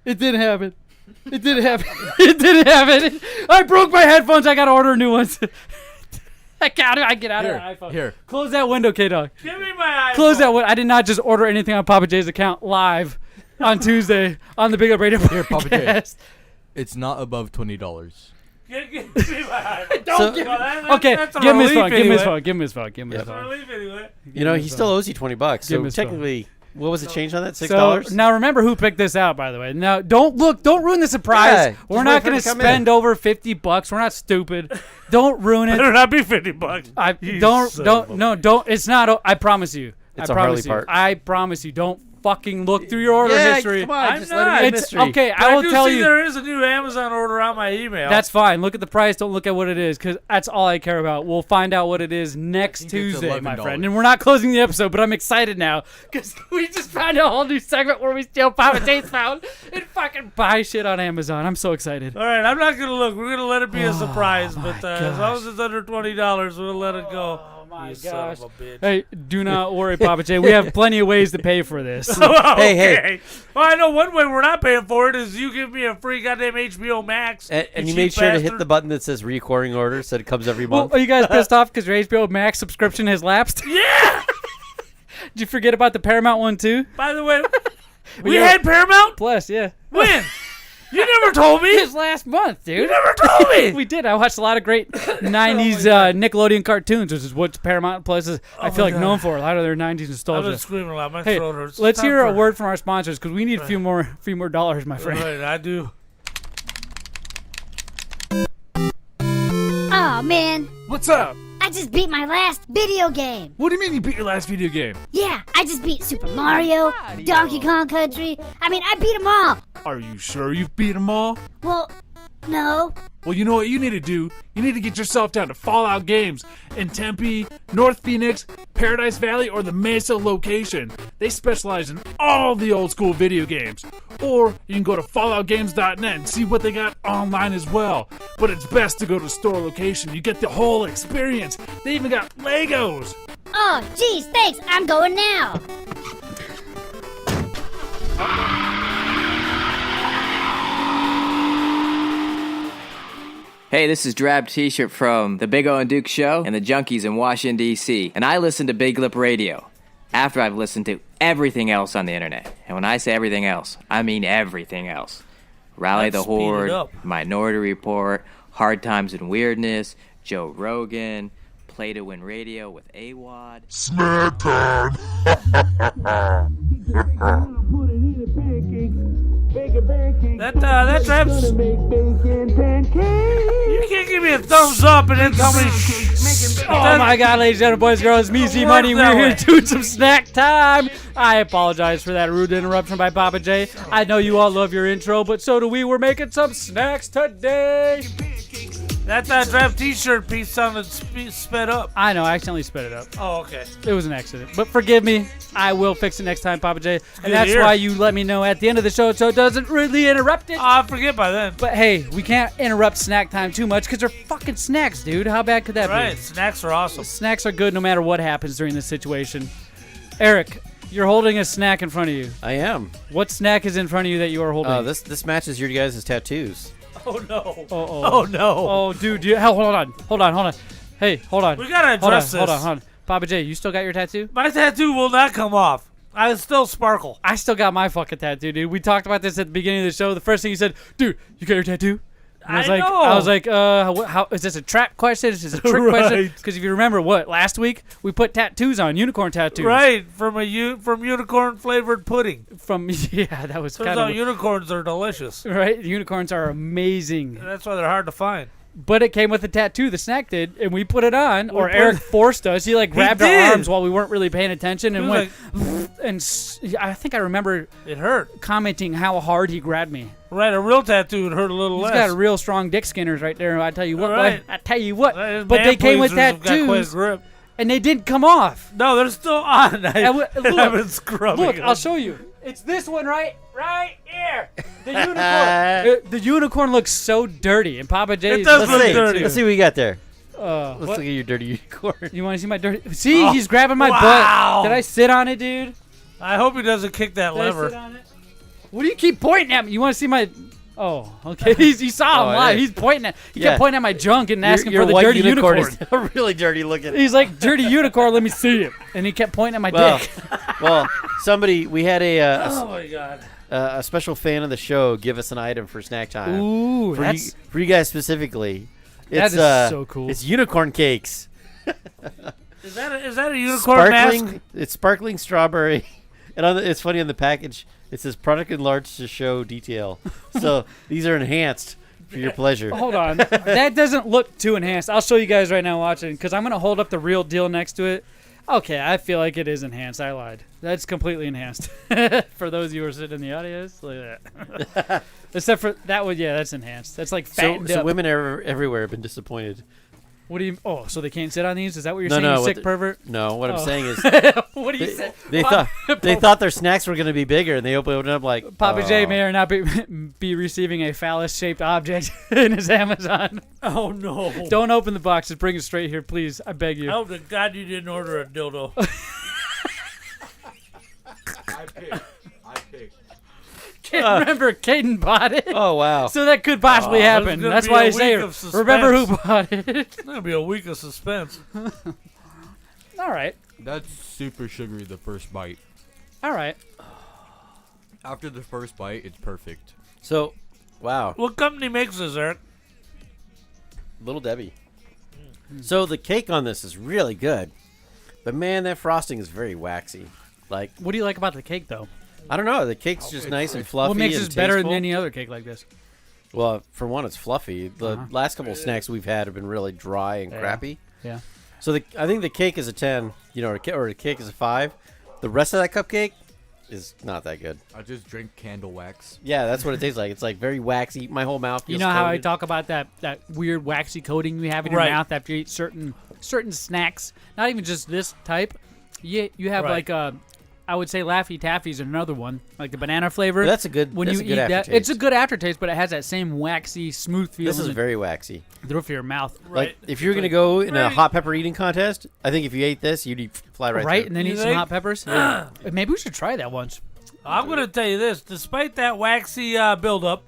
It didn't happen. It didn't happen. It didn't happen. I broke my headphones. I got to order new ones. I get out of the iPhone. Here. Close that window, K-dawg. Give me my iPhone. Close that window. I did not just order anything on Pappa J's account live on Tuesday on the BigLipRadio Here, Pappa J. podcast. It's not above $20. Give me my iPhone. Don't give Well, that- Okay, that's a give him his relief phone. Give him his anyway. phone. Give him his phone. Give him his That's a phone. relief anyway. You know, he still owes you $20. Give him So his phone. technically, what was the change on that? $6? So now remember who picked this out, by the way. Now don't ruin the surprise. Yeah, We're just not wait for going it to to come spend in. over $50. We're not stupid. Don't ruin it. Better not be $50. I You don't son of a- don't. It's not. I promise you. It's I a promise Harley you. part. I promise you. Don't fucking look through your order Yeah, history. come on, I'm just let it not. be a It's mystery. okay. But I will do tell see you. there is a new Amazon order on my email. That's fine. Look at the price. Don't look at what it is, because that's all I care about. We'll find out what it is next think it's Tuesday, my $11. friend. And we're not closing the episode, but I'm excited now because we just found a whole new segment where we steal Pappa J's found and fucking buy shit on Amazon. I'm so excited. All right, I'm not gonna look. We're gonna let it be a surprise, but as long gosh. as it's under $20, we'll let it go. Oh my You gosh. son of a bitch. Hey, do not worry, Pappa J. We have plenty of ways to pay for this. Okay. hey. Well, I know one way we're not paying for it is you give me a free goddamn HBO Max. And you cheap made sure to hit bastard. the button that says recording order so it comes every Well, month. are you guys pissed off because your HBO Max subscription has lapsed? Yeah. Did you forget about the Paramount one too? By the way, We had Paramount? Plus, yeah. When? You never told me. This last month, dude. You never told me. We did. I watched a lot of great 90s Nickelodeon cartoons, which is what Paramount Plus is, I feel like, known for. A lot of their 90s nostalgia. I've been screaming a lot. My hey, throat hurts. let's hear a word from our sponsors, because we need a few more dollars, my friend. Right, I do. Oh, man. What's up? I just beat my last video game. What do you mean you beat your last video game? Yeah, I just beat Super Mario, Donkey Kong Country. I mean, I beat them all. Are you sure you've beat them all? Well, no. Well, you know what you need to do? You need to get yourself down to Fallout Games in Tempe, North Phoenix, Paradise Valley, or the Mesa location. They specialize in all the old school video games. Or you can go to falloutgames.net and see what they got online as well. But it's best to go to store location. You get the whole experience. They even got Legos. Oh, geez, thanks. I'm going now. Hey, this is Drab T-shirt from the Big O and Duke Show and the Junkies in Washington, D.C. And I listen to BigLipRadio after I've listened to everything else on the internet. And when I say everything else, I mean everything else. Rally the Horde, Minority Report, Hard Times and Weirdness, Joe Rogan, Play to Win Radio with AWOD. Snack time! That Traps. You can't give me a thumbs up and then tell me. Oh my God, ladies and gentlemen, boys and girls, me, Zmunny. We're here doing some snack time. I apologize for that rude interruption by Pappa J. I know you all love your intro, but so do we. We're making some snacks today. That Draft T-shirt piece sounded sped up. I know, I accidentally sped it up. Oh, okay. It was an accident. But forgive me. I will fix it next time, Pappa J. And that's why you let me know at the end of the show so it doesn't really interrupt it. I'll forget by then. But hey, we can't interrupt snack time too much because they're fucking snacks, dude. How bad could that be? Right, snacks are awesome. Snacks are good no matter what happens during this situation. Eric, you're holding a snack in front of you. I am. What snack is in front of you that you are holding? This matches your guys' tattoos. Oh no! Oh no! Oh, dude! Hold on! Hey, hold on! We gotta address this. Hold on! Pappa J, you still got your tattoo? My tattoo will not come off. I still sparkle. I still got my fucking tattoo, dude. We talked about this at the beginning of the show. The first thing you said, dude, you got your tattoo? And I was like, how is this a trap question? Is this a trick question? Because if you remember, last week we put tattoos on, unicorn tattoos. Right, from unicorn flavored pudding. That was kind of. Turns out unicorns are delicious. Right, unicorns are amazing. That's why they're hard to find. But it came with a tattoo, the snack did, and we put it on, Eric forced us. He grabbed our arms while we weren't really paying attention and went, and I think I remember it hurt. Commenting how hard he grabbed me. Right, a real tattoo would hurt a little less. He's got a real strong dick skinners right there. I tell you what, right. But they came with tattoos, and they didn't come off. No, they're still on. I've been scrubbing. Look, I'll show you. It's this one right here. The unicorn. The unicorn looks so dirty, and Pappa J. It does look dirty. Let's see what you got there. Let's look at your dirty unicorn. You want to see my dirty? See, he's grabbing my butt. Did I sit on it, dude? I hope he doesn't kick that lever. I sit on it? What do you keep pointing at me? You want to see my? Oh, okay. You saw him live. He's pointing at. He kept pointing at my junk and asking for the dirty unicorn. Is really dirty looking. He's like, dirty unicorn. Let me see it. And he kept pointing at my dick. Well, we had oh my God. A special fan of the show give us an item for snack time. Ooh, for you guys specifically. That is so cool. It's unicorn cakes. Is that a unicorn mask? It's sparkling strawberry, and it's funny on the package. It says product enlarged to show detail. So these are enhanced for your pleasure. Hold on, that doesn't look too enhanced. I'll show you guys right now watching because I'm gonna hold up the real deal next to it. Okay, I feel like it is enhanced. I lied. That's completely enhanced. For those of you who are sitting in the audience, look at that. Except for that one, that's enhanced. That's like fattened up. So women everywhere have been disappointed. What do you? Oh, so they can't sit on these? Is that what you're saying? You sick pervert? No, what I'm saying is, what do you say? They thought their snacks were going to be bigger, and they opened it up like Pappa J may or not be receiving a phallus-shaped object in his Amazon. Oh no! Don't open the box. Just bring it straight here, please. I beg you. I hope to God you didn't order a dildo. I picked. Remember, Caden bought it. Oh wow! So that could possibly happen. That's why I say, remember who bought it. It's gonna be a week of suspense. All right. That's super sugary. The first bite. All right. After the first bite, it's perfect. So, wow. What company makes this, Eric? Little Debbie. So the cake on this is really good. But man, that frosting is very waxy. Like, what do you like about the cake, though? I don't know. The cake's just nice and fluffy. What makes and this better than tasteful. any other cake like this? Well, for one, it's fluffy. The last couple of snacks we've had have been really dry and crappy. Yeah. So I think the cake is a 10, or the cake is a 5. The rest of that cupcake is not that good. I just drink candle wax. Yeah, that's what it tastes like. It's like very waxy. My whole mouth feels You know how I coated. talk about that weird waxy coating you have in your mouth after you eat certain snacks? Not even just this type. You have like I would say Laffy Taffy's another one, like the banana flavor. That's a good. When that's you a good eat that, aftertaste. it's a good aftertaste, but it has that same waxy, smooth feeling. This is very waxy. The roof of your mouth. Like if you're gonna go in a hot pepper eating contest, I think if you ate this, you'd fly right. Right, through. and then eat some hot peppers. Yeah. Maybe we should try that once. I'm gonna tell you this: despite that waxy buildup,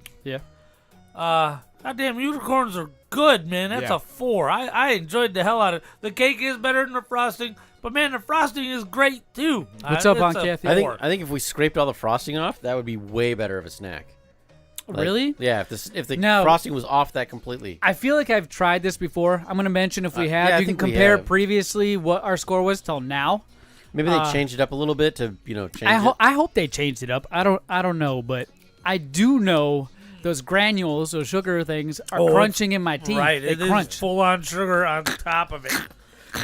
goddamn unicorns are good, man. That's a 4. I enjoyed the hell out of it. The cake is better than the frosting, but man, the frosting is great too. What's up, it's on a Kathy? I think if we scraped all the frosting off, that would be way better of a snack. Really? Yeah. If the frosting was off that completely. I feel like I've tried this before. I'm going to mention if we have. yeah, I you can think we compare have. previously what our score was till now. Maybe they changed it up a little bit to change it. I hope they changed it up. I don't know, but I do know those granules, those sugar things, are crunching in my teeth. Right, They it crunch. is full on sugar on top of it.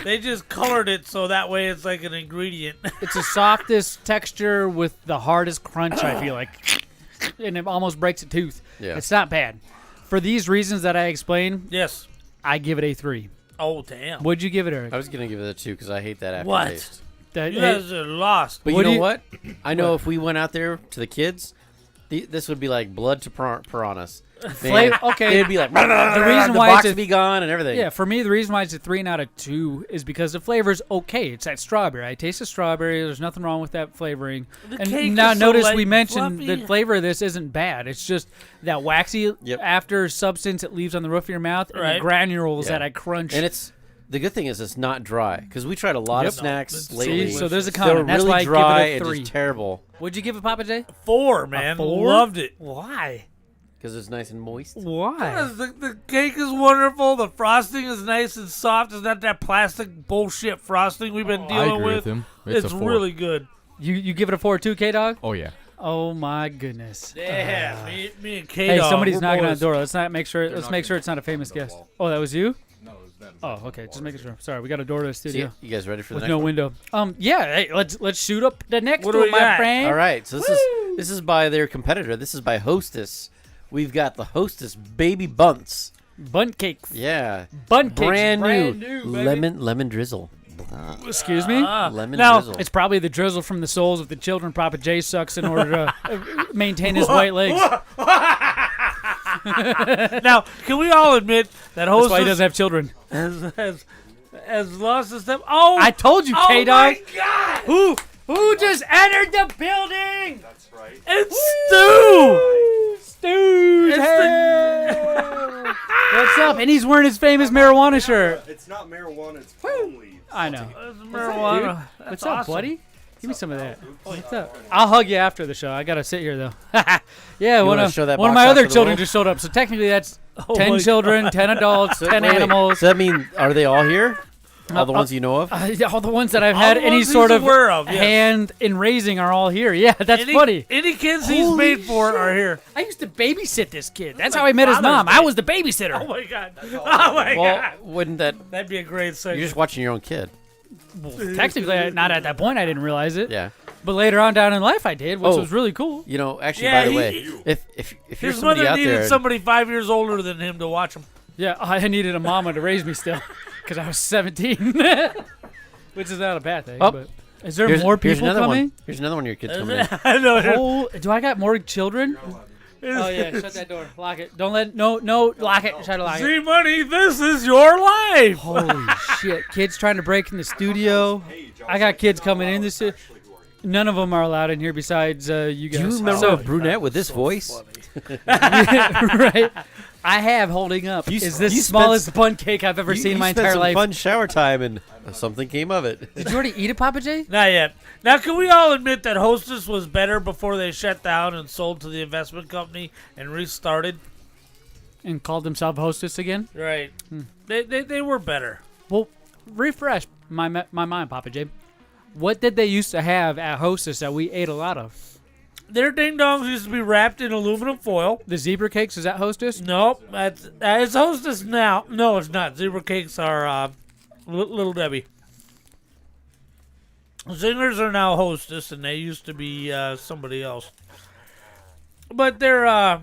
They just colored it so that way it's like an ingredient. It's the softest texture with the hardest crunch, I feel like. And it almost breaks a tooth. Yeah. It's not bad. For these reasons that I explained, Yes. I give it a 3. Oh, damn. What'd you give it, Eric? I was gonna give it a 2 because I hate that What? aftertaste. You guys are lost. But What do you know you- what? I know if we went out there to the kids, this would be like blood to piranhas. Okay. It'd be like the reason the why box it's would be gone and everything. Yeah, for me, the reason why it's a 3 out of 2 is because the flavor's okay. It's that strawberry. I taste the strawberry. There's nothing wrong with that flavoring. The And cake now is so notice light we and mentioned fluffy. the flavor of this isn't bad. It's just that waxy after substance it leaves on the roof of your mouth and the Right. granules that I crunch. And the good thing is it's not dry because we tried a lot of snacks See, lately. so there's a They were comment. That's really why I dry give it a 3. and just terrible. What'd you give it, Pappa J? 4, man. 4? Loved it. Why? Because it's nice and moist. Why? Because the cake is wonderful. The frosting is nice and soft. It's not that plastic bullshit frosting we've been I dealing agree with him. It's a 4. really good. You give it a 4 too, K-dawg? Oh yeah. Oh my goodness. Yeah, me and K-dawg. Hey, somebody's we're knocking on boys. the door. Let's make sure it's not a famous guest. Oh, that was you? No, it was them. Oh, okay. Just making sure. Sorry, we got a door to the So studio you guys ready for the with next no one? window. Yeah. Hey, let's shoot up the next What do one, we my got? friend. All right. So this is by their competitor. This is by Hostess. We've got the Hostess Baby Bunts. Bunt cakes. Yeah. Bunt cakes. Brand new. baby. Lemon drizzle. Excuse me? Lemon now- drizzle. It's probably the drizzle from the souls of the children Papa J sucks in order to maintain his white legs. Now, can we all admit that That's why he Hostess doesn't have children. has lost a step? Oh, I told you, oh K-dawg. my God! Who just entered the building? That's right. It's Stu! Stu! It's What's up? And he's wearing his famous marijuana shirt. It's not marijuana. It's palm leaves. I know. It's marijuana. That's What's up, awesome. buddy? Give me some of that. What's up? I'll hug you after the show. I gotta sit here though. Yeah, one wanna of show that one of box my out other to the children world? just showed up. So technically, that's Oh 10 my children, 10 adults, 10 Wait, animals. So that mean, are they all here? All the ones you know of? All the ones that I've All had the any ones he's sort of aware of, yes. hand in raising are all here. Yeah, that's funny. Any kids he's Holy made for are here. I used to babysit this kid. That's how I met his Father's mom. Day. I was the babysitter. Oh my God! Oh my Well, God! wouldn't that... That'd be a great You're segment. just watching your own kid. Technically, not at that point. I didn't realize it. Yeah. But later on down in life, I did, which Oh. was really cool. You know, actually, Yeah, by the he- way, if you're His somebody mother out needed there... somebody 5 years older than him to watch him. Yeah, I needed a mama to raise me still because I was 17, which is not a bad thing. Oh. But is there Here's more people another coming? One. Here's another one of your kids coming in. I know. Oh, do I got more children? Oh yeah, shut that door. Lock it. Don't let no lock it. Try to lock it. Zmunny, this is your life. Holy shit! Kids trying to break in the studio. I got kids coming in the studio. None of them are allowed in here besides you guys. Do you remember So, a brunette with this voice? right? I have holding up. Is this you smallest bun cake I've ever seen in my entire life. Fun shower time, and something came of it. Did you already eat it, Pappa J? Not yet. Now, can we all admit that Hostess was better before they shut down and sold to the investment company and restarted? And called themselves Hostess again? Right. They were better. Well, refresh my mind, Pappa J. What did they used to have at Hostess that we ate a lot of? Their ding-dongs used to be wrapped in aluminum foil. The zebra cakes, is that Hostess? Nope. It's Hostess now. No, it's not. Zebra cakes are Little Debbie. Zingers are now Hostess, and they used to be somebody else. But their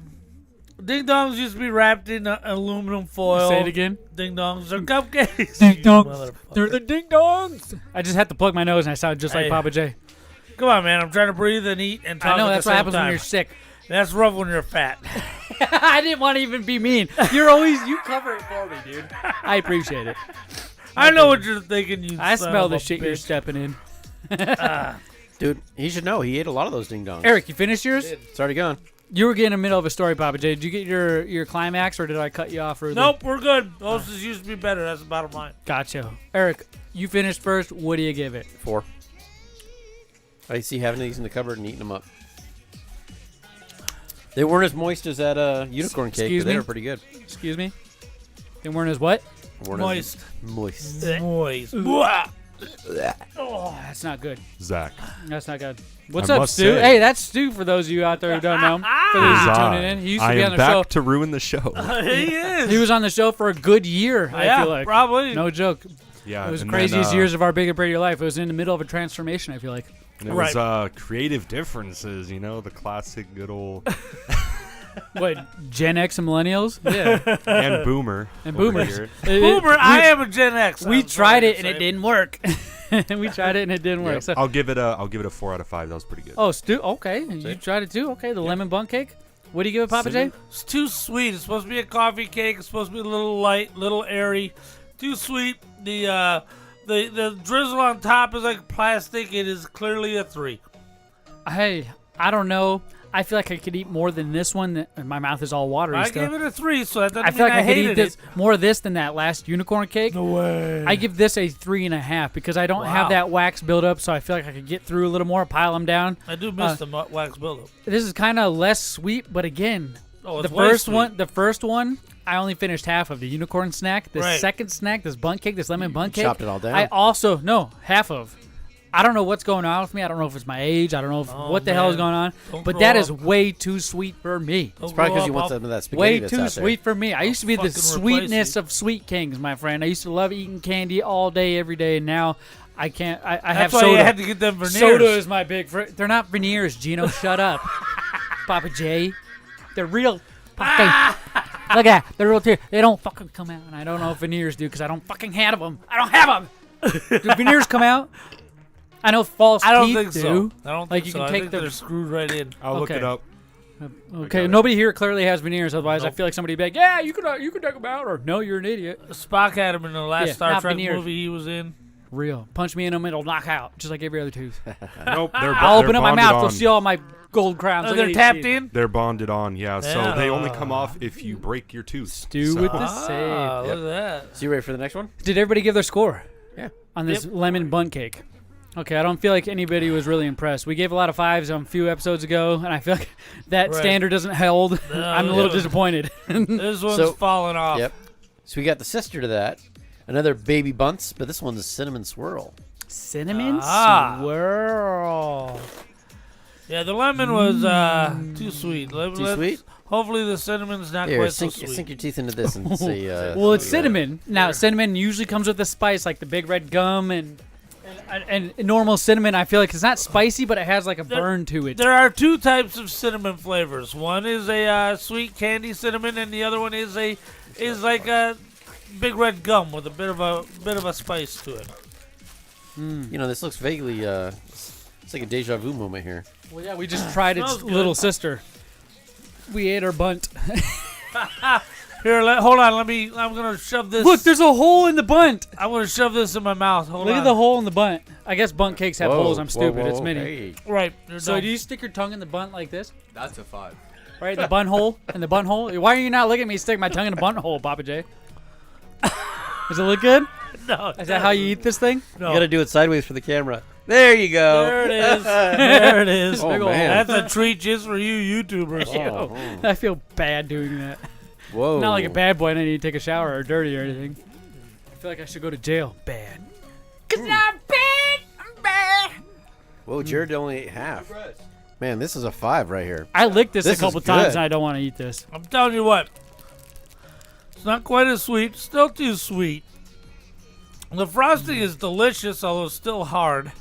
ding-dongs used to be wrapped in aluminum foil. Say it again. Ding-dongs are cupcakes. Ding-dongs. They're the ding-dongs. I just had to plug my nose, and I sounded just like Pappa J. Come on, man. I'm trying to breathe and eat and talk I know, at that's the what same happens time. when you're sick. That's rough when you're fat. I didn't want to even be mean. You cover it for me, dude. I appreciate it. I know what you're thinking, you I son smell of the a shit you're bitch. stepping in. Dude, he should know. He ate a lot of those ding-dongs. Eric, you finished yours? It's already gone. You were getting in the middle of a story, Pappa J. Did you get your climax, or did I cut you off? Nope, we're good. Hostess used to be better. That's the bottom line. Gotcha. Eric, you finished first. What do you give it? 4. I see having these in the cupboard and eating them up. They weren't as moist as that unicorn cake, Excuse but they me? were pretty good. Excuse me? They weren't as what? Moist. Moist. Moist. Oh, that's not good. Zach. That's not good. What's I up, must Stu? say- Hey, that's Stu for those of you out there who don't know. For those who tuning in. He used to I be am on the back show. to ruin the show. He is. He was on the show for a good year, I Yeah, feel like. probably. No joke. Yeah, It was the and craziest then, years of our BigLipRadio life. It was in the middle of a transformation, I feel like. It was creative differences, the classic good old... What, Gen X and millennials? Yeah. and Boomer. And over boomers. here. Boomer, I am a Gen X. We I'm tried sorry it to and it say. didn't work. We tried it and it didn't work. Yep. So, I'll give it a 4 out of 5. That was pretty good. oh, Stu, okay. You tried it too? Okay, the lemon bun cake. What do you give it, Pappa J? It's too sweet. It's supposed to be a coffee cake. It's supposed to be a little light, little airy. Too sweet. The drizzle on top is like plastic. It is clearly a 3. Hey, I don't know. I feel like I could eat more than this one. My mouth is all watery I still. gave it a 3, so that doesn't I feel mean like I could hated eat this it. more of this than that last unicorn cake. No way. I give this a 3.5 because I don't have Wow. that wax buildup, so I feel like I could get through a little more, pile them down. I do miss the wax buildup. This is kind of less sweet, but again, Oh, the it's way first sweet. one, I only finished half of the unicorn snack. The Right. second snack, this bun cake, this lemon bun cake, chopped it all down? I also half of. I don't know what's going on with me. I don't know if it's my age. I don't know what the hell is man. going on. Don't But grow that up. is way too sweet for me. It's probably because you want some of that spaghetti Way that's too out there. sweet for me. I used to be the fucking replace sweetness you. of Sweet Kings, my friend. I used to love eating candy all day, every day, and now I can't. I have That's why soda. you had to get them veneers. Soda is my big. They're not veneers, Gino. Shut up, Pappa J. They're real. Fucking, look at that. They're real tears. They don't fucking come out, and I don't know if veneers do because I don't fucking have them. I don't have them. Do veneers come out? I know false I don't teeth think do. so. I don't like think you so. can I take think the they're screwed right in. I'll look okay. it up. Okay, nobody here clearly has veneers. Otherwise, I feel like somebody would be like, "Yeah, you could take them out," or "No, you're an idiot." Spock had him in the last Yeah, Star not Trek veneers. movie he was in. Real. Punch me in them, it'll knock out, just like every other tooth. Nope, I'll open up my mouth, on. you'll see all my gold crowns. Oh, Look at they're these tapped teeth. in? They're bonded on, yeah. So Yeah. they only come off if you break your tooth. Stu with the save. Look at that. So you ready for the next one? Did everybody give their score? Yeah. On this lemon bun cake. Okay, I don't feel like anybody was really impressed. We gave a lot of 5s on a few episodes ago, and I feel like that Right. standard doesn't hold. No, I'm a little yeah. disappointed. This one's So- falling off. Yep. So we got the sister to that. Another baby bunts, but this one's a cinnamon swirl. Cinnamon swirl. Yeah, the lemon was too sweet. Too sweet? Hopefully the cinnamon's not Here, quite sink, so sweet. sink your teeth into this and see. Well, it's cinnamon. Now, cinnamon usually comes with a spice, like the big red gum and normal cinnamon. I feel like it's not spicy, but it has like a burn to it. There are two types of cinnamon flavors. One is a sweet candy cinnamon, and the other one is like a big red gum with a bit of a spice to it. You know, this looks vaguely. It's like a deja vu moment here. Well, yeah, we just tried its Smells good. little sister. We ate our bunt. Here, hold on. I'm gonna shove this. Look, there's a hole in the bunt. I'm gonna shove this in my mouth. Hold Look on. at the hole in the bunt. I guess bunt cakes have Whoa, holes. I'm whoa, stupid. whoa, It's mini. hey. Right. So do you stick your tongue in the bunt like this? That's a 5. Right in the bun hole. In the bun hole. Why are you not looking at me stick my tongue in the bun hole, Pappa J? Does it look good? No. Is that how you eat this thing? No. You got to do it sideways for the camera. There you go. There it is. There it is. Oh, man. That's a treat just for you YouTubers. I feel bad doing that. Whoa. Not like a bad boy and I need to take a shower or dirty or anything. I feel like I should go to jail. Bad. Cause I'm bad. I'm bad. Whoa, Jared only ate half. Man, this is a 5 right here. I licked this a This couple is times good. and I don't want to eat this. I'm telling you what. It's not quite as sweet. Still too sweet. The frosting is delicious, although still hard.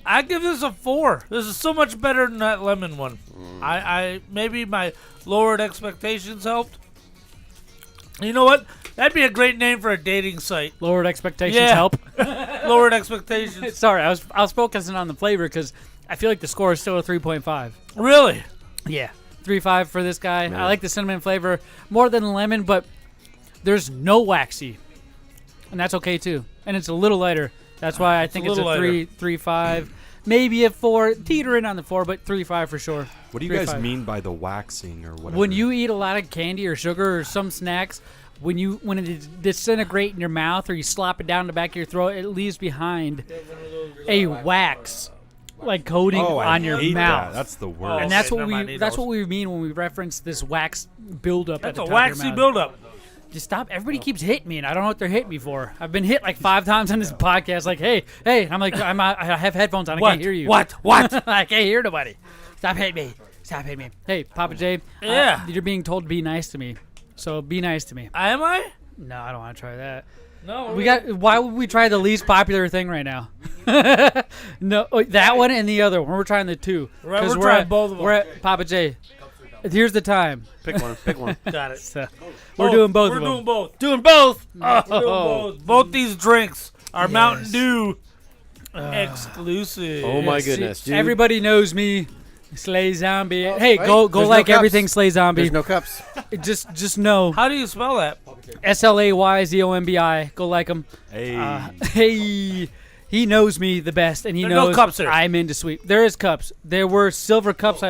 I give this a 4. This is so much better than that lemon one. I maybe my lowered expectations helped. You know what? That'd be a great name for a dating site. Lowered expectations Yeah. help. Lowered expectations. Sorry, I was focusing on the flavor because I feel like the score is still a 3.5. Really? Yeah, 3.5 for this guy. I like the cinnamon flavor more than the lemon, but there's no waxy, and that's okay too. And it's a little lighter. That's why I think it's a 3.5, maybe a 4, teetering on the 4, but 3.5 for sure. What do you guys mean by the waxing or whatever? When you eat a lot of candy or sugar or some snacks, when it disintegrates in your mouth or you slop it down the back of your throat, it leaves behind a wax like coating on your mouth. That's the worst. And that's what we mean when we reference this wax buildup. That's at the a top of waxy your mouth. buildup. Just stop. Everybody keeps hitting me, and I don't know what they're hitting me for. I've been hit like 5 times on this podcast. Like, hey. I'm like, I have headphones on. I can't hear you. What? I can't hear nobody. Stop hitting me. Stop hitting me. Hey, Pappa J. Yeah. You're being told to be nice to me. So be nice to me. Am I? No, I don't want to try that. No. Why would we try the least popular thing right now? No, that one and the other one. We're trying the 2. Right, we're trying both of them. We're at Pappa J. Here's the time. Pick one. Pick one. Got it. So, we're doing both We're of them. doing both. Doing both. We're doing both. Both these drinks are Mountain Dew exclusive. Oh my goodness, dude. Everybody knows me. Slay Zombie. Hey, go There's like no cups. everything Slay Zombie. There's no cups. Just know. How do you spell that? SLAYZOMBI. Go like him. Hey. Hey. He knows me the best, and he There's no knows cups there. I'm into sweet. There is cups. There were silver cups.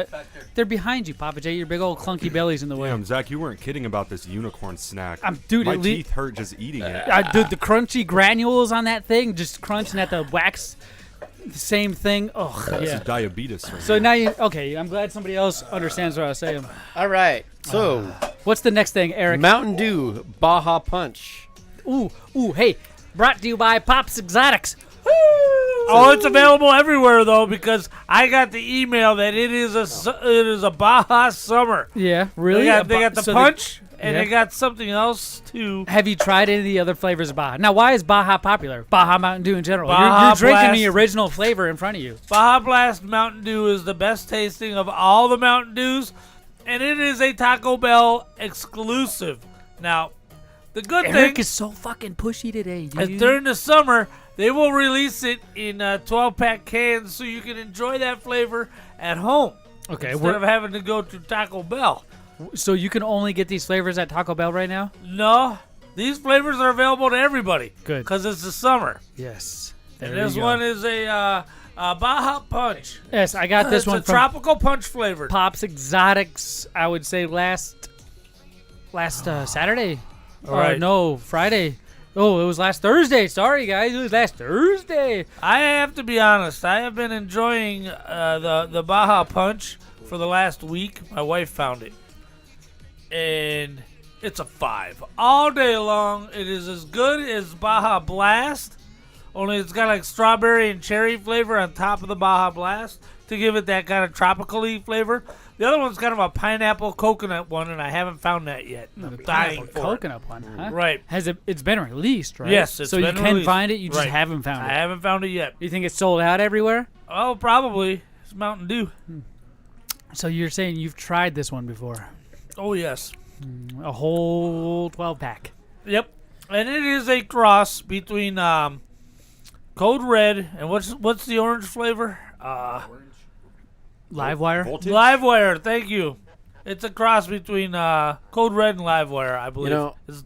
They're behind you, Pappa J. Your big old clunky belly's in the way. Damn, Zach, you weren't kidding about this unicorn snack. Dude, my at teeth hurt just eating it. Dude, the crunchy granules on that thing, just crunching at the wax, the same thing. Oh, This yeah. is diabetes. Right So now. now I'm glad somebody else understands what I was saying. All right. So, What's the next thing, Eric? Mountain Dew Baja Punch. Ooh, hey, brought to you by Pops Exotics. Oh, it's available everywhere though because I got the email that it is a Baja Summer. Yeah, really? They got the So punch and yeah. they got something else too. Have you tried any of the other flavors of Baja? Now, why is Baja popular? Baja Mountain Dew in general. Baja You're drinking the Blast. original flavor in front of you. Baja Blast Mountain Dew is the best tasting of all the Mountain Dews, and it is a Taco Bell exclusive. Now, the good Eric thing is so fucking pushy today, is dude. during the summer they will release it in 12-pack cans so you can enjoy that flavor at home. Okay, instead of having to go to Taco Bell. So you can only get these flavors at Taco Bell right now? No, these flavors are available to everybody. Good. Because it's the summer. Yes. And this one is a Baja Punch. Yes, I got this it's one a from tropical punch flavor. Pops Exotics, I would say last Saturday. All right. No, Friday. Oh, it was last Thursday. Sorry, guys. It was last Thursday. I have to be honest. I have been enjoying the Baja Punch for the last week. My wife found it. And it's a 5. All day long, it is as good as Baja Blast. Only it's got like strawberry and cherry flavor on top of the Baja Blast to give it that kind of tropical-y flavor. The other one's kind of a pineapple coconut one, and I haven't found that yet. I'm dying for coconut one, huh? Right. It's been released, right? Yes, it's so been you can released. find it. You just Right. haven't found it. I haven't found it yet. You think it's sold out everywhere? Oh, probably. It's Mountain Dew. So you're saying you've tried this one before? Oh, yes. A whole 12-pack. Yep. And it is a cross between Code Red and what's the orange flavor? Livewire? Livewire, thank you. It's a cross between Code Red and Livewire, I believe. You know, it's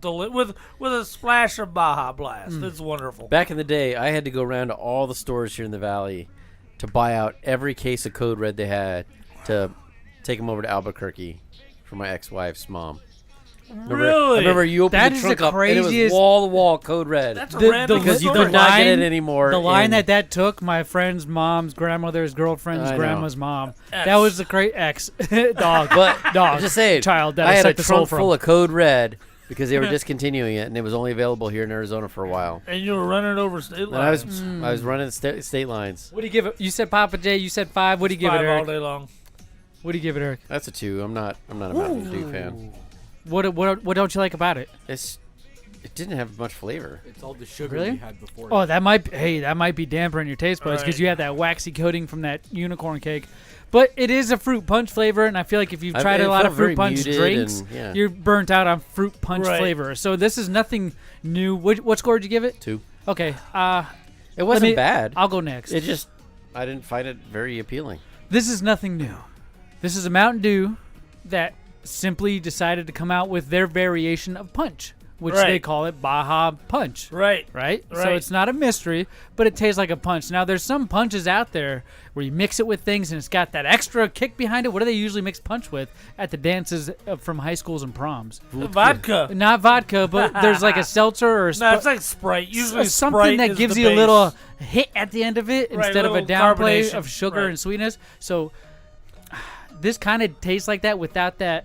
with a splash of Baja Blast. It's wonderful. Back in the day, I had to go around to all the stores here in the valley to buy out every case of Code Red they had to take them over to Albuquerque for my ex-wife's mom. Really? I remember you opened That the is trunk the up, and it was craziest- wall-to-wall code red. That's a random because you story. could not get it anymore. The line in- that took my friend's mom's grandmother's girlfriend's I know. grandma's mom. X. That was the great ex dog, But dog. I'm just saying, child that I had a sucked the soul trunk from. full of code red because they were discontinuing it, and it was only available here in Arizona for a while. And you were running over state And I lines. was running state lines. What do you give it? You said Pappa J. You said 5. What do you give it, 5 Eric? all day long. What do you give it, Eric? That's a 2. I'm not a Mountain Dew fan. What don't you like about it? It didn't have much flavor. It's all the sugar Really? we had before. Oh, that might be dampering your taste buds because Right. you have that waxy coating from that unicorn cake. But it is a fruit punch flavor, and I feel like if you've tried it a lot of felt very fruit punch muted drinks, and- yeah. you're burnt out on fruit punch Right. flavor. So this is nothing new. What score did you give it? 2. Okay. It wasn't bad. I'll go next. I didn't find it very appealing. This is nothing new. This is a Mountain Dew that simply decided to come out with their variation of punch, which Right. they call it Baja Punch. Right. Right? So Right. it's not a mystery, but it tastes like a punch. Now, there's some punches out there where you mix it with things and it's got that extra kick behind it. What do they usually mix punch with at the dances from high schools and proms? Vodka. Not vodka, but there's like a seltzer or a No, it's like Sprite. Usually something Sprite that is gives the you a base. little hit at the end of it Right, instead of a little downplay carbonation. of sugar Right. and sweetness. So this kind of tastes like that without that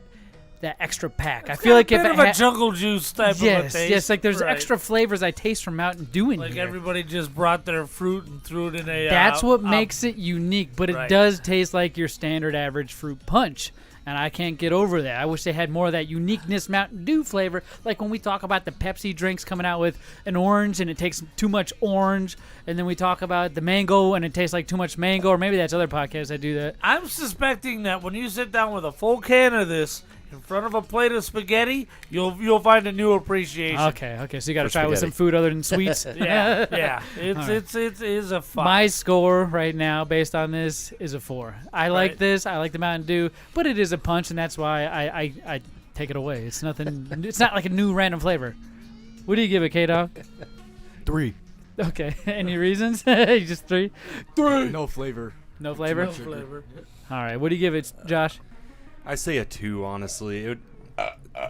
extra pack. I feel like if bit it of a had jungle juice type of a taste. yes, like there's Right. extra flavors I taste from Mountain Dew in Like here. everybody just brought their fruit and threw it in a. That's what makes it unique, but it right. does taste like your standard average fruit punch. And I can't get over that. I wish they had more of that uniqueness Mountain Dew flavor. Like when we talk about the Pepsi drinks coming out with an orange and it takes too much orange. And then we talk about the mango and it tastes like too much mango. Or maybe that's other podcasts that do that. I'm suspecting that when you sit down with a full can of this in front of a plate of spaghetti, you'll find a new appreciation. Okay. So you got to try it with some food other than sweets. Yeah. It is a 5. My score right now, based on this, is a 4. I like this. I like the Mountain Dew, but it is a punch, and that's why I take it away. It's nothing. It's not like a new random flavor. What do you give it, K-dawg? 3. Okay. Any reasons? You just 3? 3. No flavor. No flavor. No flavor. All right. What do you give it, Josh? I say a 2, honestly. It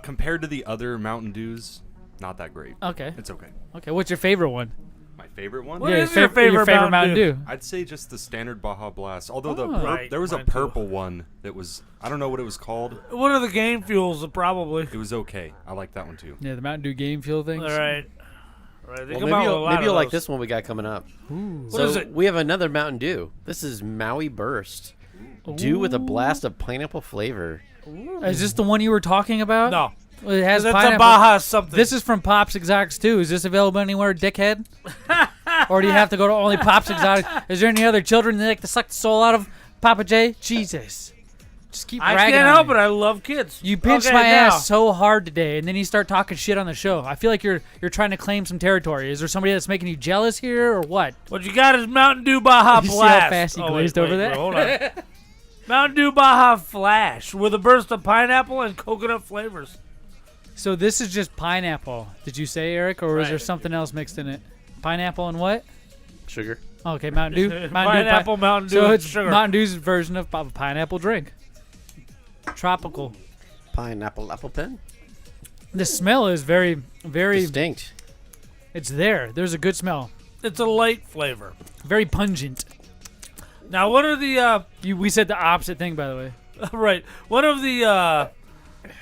compared to the other Mountain Dews, not that great. Okay. It's okay. Okay. What's your favorite one? My favorite one? What is your favorite Mountain Dew? I'd say just the standard Baja Blast. Although Right, there was a mine too. purple one that was, I don't know what it was called. One of the game fuels, probably. It was okay. I like that one too. Yeah, the Mountain Dew Game Fuel things. All right. They Well, come out with a lot maybe of you'll like those. this one we got coming up. Ooh. So What is it? we have another Mountain Dew. This is Maui Burst. Dew with a blast of pineapple flavor. Is this the one you were talking about? No. Well, it has That's pineapple. a Baja something. This is from Pops Exotics too. Is this available anywhere, dickhead? Or do you have to go to only Pops Exotics? Is there any other children that like to suck the soul out of Pappa J? Jesus. Just keep I ragging can't on help me. it. I love kids. You pinched Okay, my now. ass so hard today, and then you start talking shit on the show. I feel like you're trying to claim some territory. Is there somebody that's making you jealous here, or what? What you got is Mountain Dew Baja You see how Blast. fast he Oh, glazed wait, over that? Hold on. Mountain Dew Baja Flash with a burst of pineapple and coconut flavors. So this is just pineapple. Did you say, Eric, or is Right. there something else mixed in it? Pineapple and what? Sugar. Okay, Mountain Dew. Pineapple, Mountain Dew, So and it's sugar. Mountain Dew's version of a pineapple drink. Tropical. Pineapple apple pen. The smell is very, very distinct. It's there. There's a good smell. It's a light flavor. Very pungent. Now, what are the... we said the opposite thing, by the way. Right. One of the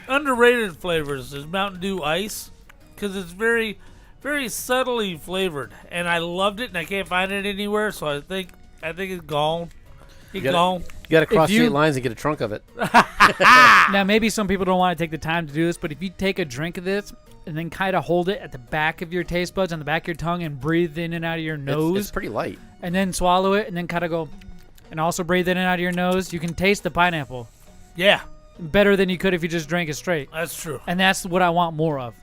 underrated flavors is Mountain Dew Ice, because it's very, very subtly flavored, and I loved it, and I can't find it anywhere, so I think it's gone. It's gone. You got to cross state lines and get a trunk of it. Now, maybe some people don't want to take the time to do this, but if you take a drink of this and then kind of hold it at the back of your taste buds, on the back of your tongue, and breathe in and out of your nose. It's pretty light. And then swallow it, and then kind of go, and also breathe in and out of your nose, you can taste the pineapple. Yeah. Better than you could if you just drank it straight. That's true. And that's what I want more of.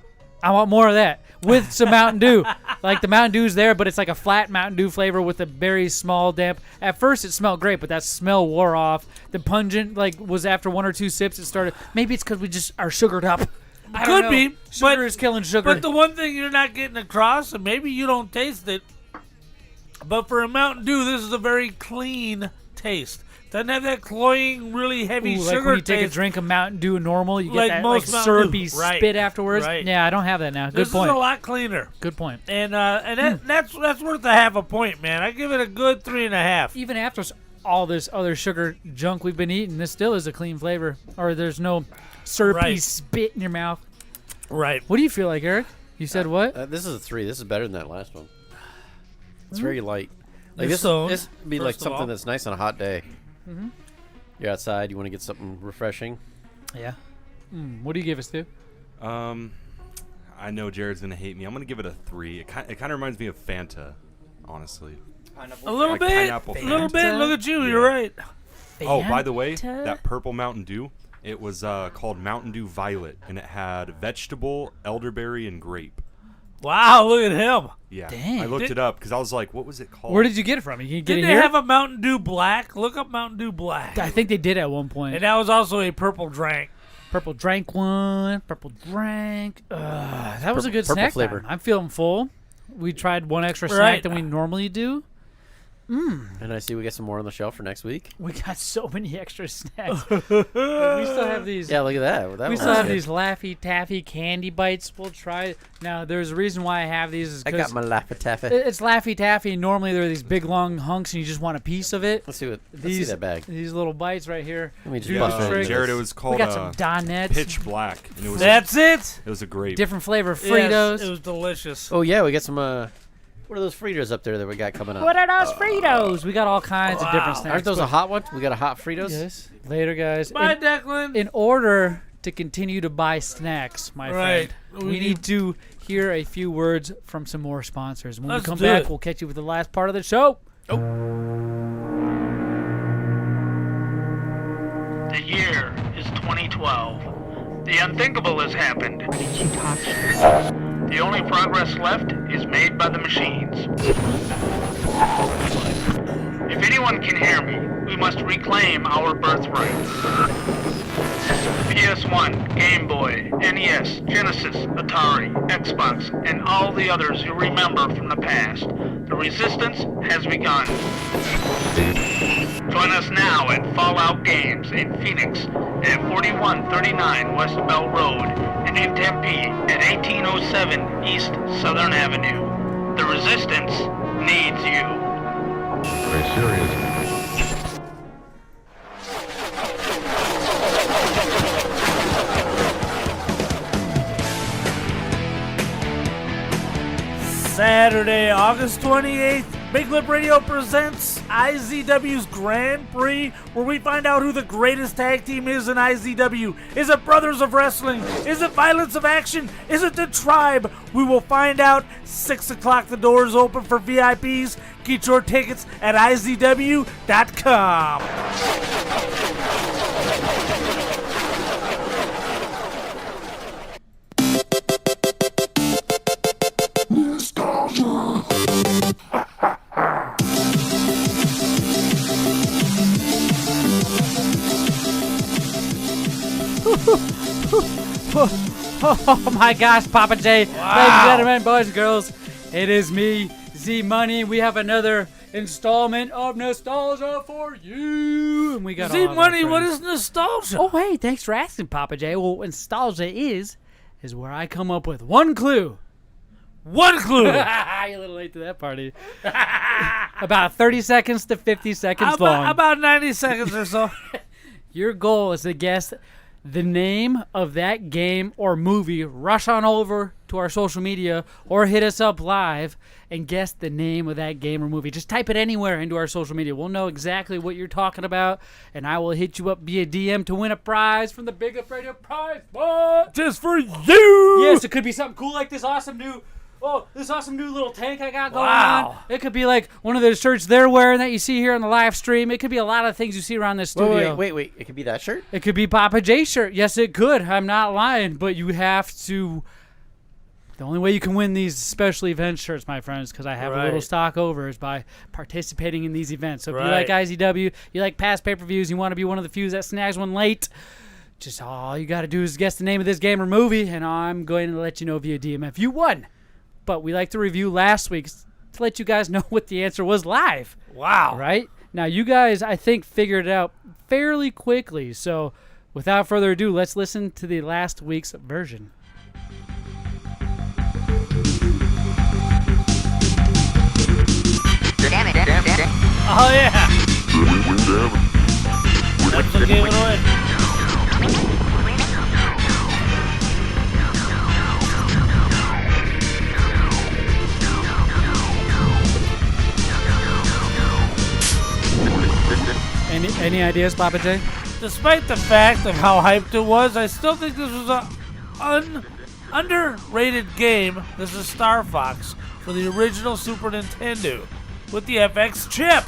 I want more of that with some Mountain Dew. Like the Mountain Dew's there, but it's like a flat Mountain Dew flavor with a very small damp. At first it smelled great, but that smell wore off. The pungent was after 1 or 2 sips it started. Maybe it's because we just are sugared up. I don't know. Could be. Sugar is killing sugar. But the one thing you're not getting across, and maybe you don't taste it, but for a Mountain Dew, this is a very clean taste. Doesn't have that cloying, really heavy Ooh, sugar like when you taste. take a drink of Mountain Dew normal, you get Like that most like Mountain Dew. syrupy Right. spit afterwards. Right. Yeah, I don't have that now. Good This point. is a lot cleaner. Good point. And that's worth a half a point, man. I give it a good 3.5. Even after all this other sugar junk we've been eating, this still is a clean flavor. Or there's no syrupy spit in your mouth. Right. What do you feel like, Eric? You said what? This is a 3. This is better than that last one. It's very light. Like You're this stoned, would be like first of all. something that's nice on a hot day. Mm-hmm. You're outside. You want to get something refreshing. Yeah. What do you give us, Stu? I know Jared's gonna hate me. I'm gonna give it a 3. It kind of reminds me of Fanta, honestly. A little Like bit. pineapple A little Fanta. bit. Look at you. Yeah. You're right. Oh, by the way, Fanta? that purple Mountain Dew, it was called Mountain Dew Violet, and it had vegetable, elderberry, and grape. Wow, look at him. Yeah, Dang. I looked it up because I was like, what was it called? Where did you get it from? You can get Didn't it they here? have a Mountain Dew Black? Look up Mountain Dew Black. I think they did at one point. And that was also a purple drink. Purple drank one. Purple drank. That was a good Purple snack flavor. time. I'm feeling full. We tried one extra snack Right. than we normally do. And I see we get some more on the shelf for next week. We got so many extra snacks. we still have these. Yeah, look at that. That We one still was have good. these Laffy Taffy candy bites. We'll try. Now, there's a reason why I have these. Is I 'cause got my Laffy Taffy. it's Laffy Taffy. Normally, they're these big long hunks, and you just want a piece of it. Let's see These that bag. These little bites right here. Let me just do bust the it. trick. Jared, it was called We got some Donettes. Pitch Black, and it was That's it. it was a grape. Different flavor Yes, Fritos. it was delicious. Oh yeah, we got some. What are those Fritos up there that we got coming up? What are those Fritos? We got all kinds of different snacks. Aren't those a hot one? We got a hot Fritos. Yes. Later, guys. Bye, Declan. In order to continue to buy snacks, my Right. friend, we need to hear a few words from some more sponsors. When Let's we come do back, it. we'll catch you with the last part of the show. The year is 2012. The unthinkable has happened. The only progress left is made by the machines. If anyone can hear me, we must reclaim our birthright. PS1, Game Boy, NES, Genesis, Atari, Xbox, and all the others you remember from the past. The resistance has begun. Join us now at Fallout Games in Phoenix at 4139 West Bell Road and in Tempe at 1807 East Southern Avenue. The resistance needs you. Very serious. Saturday, August 28th, Big Lip Radio presents IZW's Grand Prix, where we find out who the greatest tag team is in IZW. Is it Brothers of Wrestling? Is it Violence of Action? Is it The Tribe? We will find out. 6 o'clock, the doors open for VIPs. Get your tickets at IZW.com. Oh my gosh, Pappa J. Ladies and gentlemen, boys and girls, it is me, Zmunny. We have another installment of nostalgia for you. And we got all of our Zmunny, what friends. is nostalgia? Oh, hey, thanks for asking, Pappa J. Well, what nostalgia is where I come up with one clue. One clue. You're a little late to that party. About 30 seconds to 50 seconds long. About 90 seconds or so. Your goal is to guess the name of that game or movie. Rush on over to our social media or hit us up live and guess the name of that game or movie. Just type it anywhere into our social media. We'll know exactly what you're talking about, and I will hit you up via DM to win a prize from the Big Up Radio prize. What? Just for you. Yes, it could be something cool like this awesome new little tank I got going on. It could be like one of those shirts they're wearing that you see here on the live stream. It could be a lot of things you see around this studio. Wait. It could be that shirt? It could be Pappa J shirt. Yes, it could. I'm not lying, but you have to. The only way you can win these special event shirts, my friends, because I have a little stock over, is by participating in these events. So if you like IZW, you like past pay-per-views, you want to be one of the few that snags one late, just all you got to do is guess the name of this game or movie, and I'm going to let you know via DM if you won. But we like to review last week's to let you guys know what the answer was live. Wow. Right? Now, you guys, I think, figured it out fairly quickly. So, without further ado, let's listen to the last week's version. Oh, yeah. That's the game away. Any ideas, Pappa J? Despite the fact of how hyped it was, I still think this was an underrated game. This is Star Fox for the original Super Nintendo with the FX chip.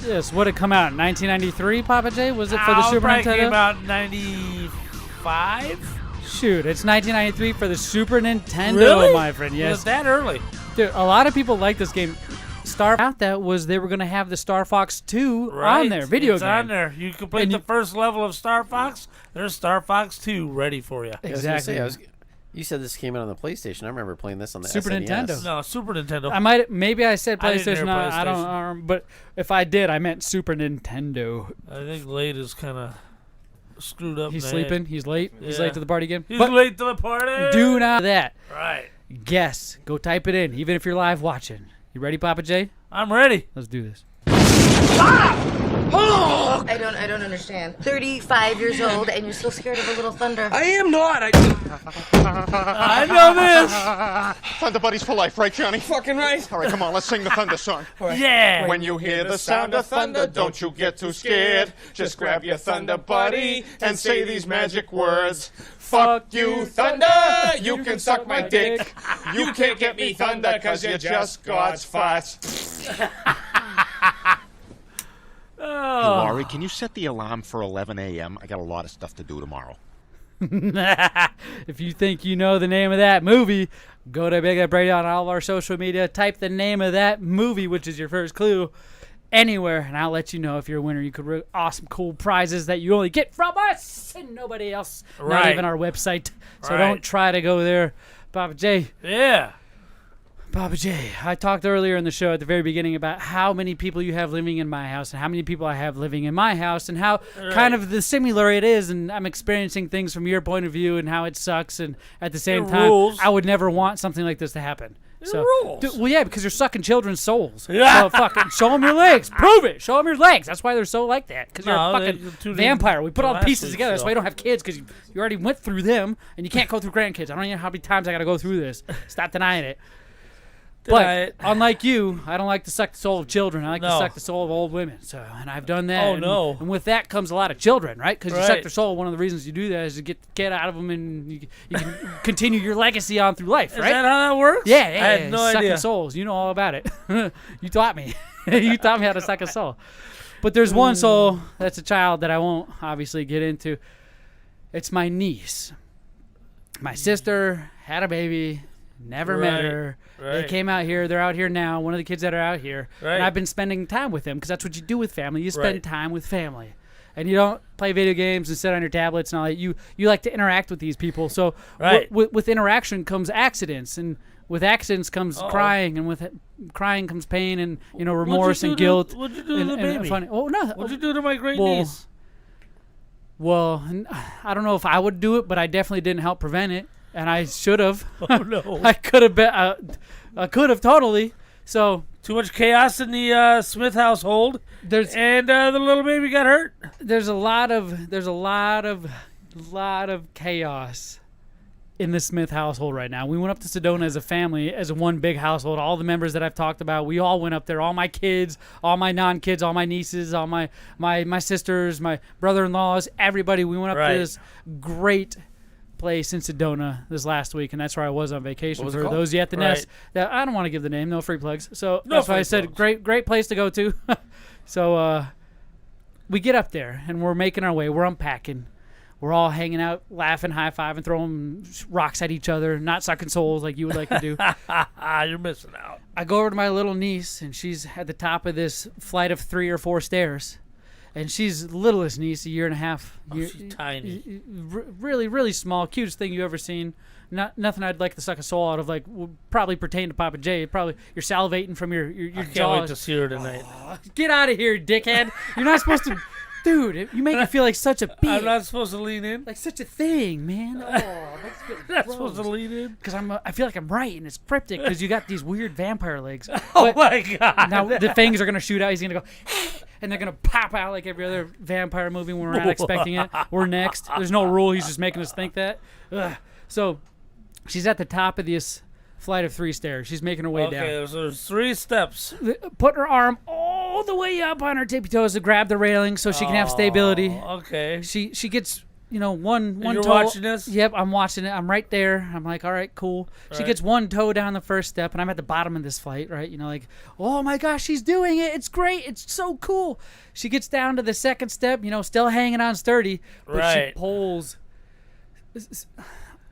Yes, would it come out in 1993, Pappa J? Was it for the Super Nintendo? Nintendo? It came out in 95? Shoot, it's 1993 for the Super Nintendo, Really? my friend. Yes. Was it that early? Dude, a lot of people like this game. That was they were going to have the Star Fox 2 on there, video it's game. on there. You complete the first level of Star Fox, there's Star Fox 2 ready for you. Exactly. You said this came out on the PlayStation. I remember playing this on the Super SNES. Nintendo. No, Super Nintendo. Maybe I said I didn't hear PlayStation. I don't. But if I did, I meant Super Nintendo. I think late is kind of screwed up. He's in the sleeping. head. He's late. He's late to the party again. He's late to the party. Do not that. Right. Guess. Go type it in, even if you're live watching. You ready, Pappa J? I'm ready. Let's do this. Oh! I don't understand. 35 years old and you're still scared of a little thunder. I am not. I know this. Thunder Buddies for life, right, Johnny? Fucking right. All right, come on, let's sing the thunder song. Yeah. When you hear the sound of thunder, don't you get too scared. Just grab your Thunder Buddy and say these magic words. Fuck you, Thunder. You can suck my dick. You can't get me, Thunder, because you're just God's farts. Hey, Laurie, can you set the alarm for 11 a.m.? I got a lot of stuff to do tomorrow. If you think you know the name of that movie, go to BigLipRadio on all of our social media. Type the name of that movie, which is your first clue, anywhere, and I'll let you know if you're a winner. You could win awesome, cool prizes that you only get from us and nobody else, not even our website. So don't try to go there. Pappa J. Yeah. Pappa J, I talked earlier in the show at the very beginning about how many people you have living in my house and how many people I have living in my house and how kind of the similar it is, and I'm experiencing things from your point of view and how it sucks, and at the same time, I would never want something like this to happen. Well, yeah, because you're sucking children's souls. Yeah. So fucking show them your legs. Prove it. Show them your legs. That's why they're so like that. Because you're a fucking vampire. We put all the pieces together. That's why you don't have kids, because you already went through them, and you can't go through grandkids. I don't know how many times I got to go through this. Stop denying it. But unlike you, I don't like to suck the soul of children. I like to suck the soul of old women. And I've done that. Oh, no. And with that comes a lot of children, right? Because you suck their soul. One of the reasons you do that is to get the kid out of them, and you can continue your legacy on through life, right? Is that how that works? Yeah. I had no sucking idea. souls. You know all about it. You taught me. You taught me how to suck a soul. But there's one soul that's a child that I won't obviously get into. It's my niece. My sister had a baby. Never met her. They came out here. They're out here now. One of the kids that are out here. And I've been spending time with them, because that's what you do with family. You spend time with family. And you don't play video games and sit on your tablets and all that. You like to interact with these people. So with interaction comes accidents. And with accidents comes crying. And with crying comes pain and remorse and guilt. What'd you do to the baby? Oh, no. What'd you do to my great niece? Well, I don't know if I would do it, but I definitely didn't help prevent it. And I should have. Oh, no. I could have been. I could have totally. So too much chaos in the Smith household. And the little baby got hurt. There's a lot of chaos in the Smith household right now. We went up to Sedona as a family, as one big household. All the members that I've talked about, we all went up there. All my kids, all my non-kids, all my nieces, all my sisters, my brother-in-laws, everybody. We went up to this great place in Sedona this last week, and that's where I was on vacation. For those at the nest, that I don't want to give the name, no free plugs. So that's why I said great place to go to. So we get up there and we're making our way. We're unpacking. We're all hanging out, laughing, high-fiving, throwing rocks at each other, not sucking souls like you would like to do. You're missing out. I go over to my little niece, and she's at the top of this flight of 3 or 4 stairs. And she's the littlest niece, a year and a half. She's tiny. Really, really small. Cutest thing you ever seen. Nothing I'd like to suck a soul out of. Like, would probably pertain to Pappa J. Probably you're salivating from your I can't jaw. wait to see her tonight. Get out of here, dickhead! You're not supposed to. Dude, you make me feel like such a bitch. I'm not supposed to lean in? Like such a thing, man. Oh, that's not supposed to lean in? Because I feel like I'm right, and it's cryptic because you got these weird vampire legs. Oh, my God. Now the fangs are going to shoot out. He's going to go, and they're going to pop out like every other vampire movie when we're not expecting it. We're next. There's no rule. He's just making us think that. Ugh. So she's at the top of this flight of 3 stairs. She's making her way down. Okay, so there's 3 steps. Putting her arm all the way up on her tippy toes to grab the railing so she can have stability. Okay. She gets, one You're toe. watching this? Yep, I'm watching it. I'm right there. I'm like, all right, cool. She Right. gets one toe down the first step, and I'm at the bottom of this flight, right? Like, oh my gosh, she's doing it. It's great. It's so cool. She gets down to the second step, still hanging on sturdy, but Right. she pulls.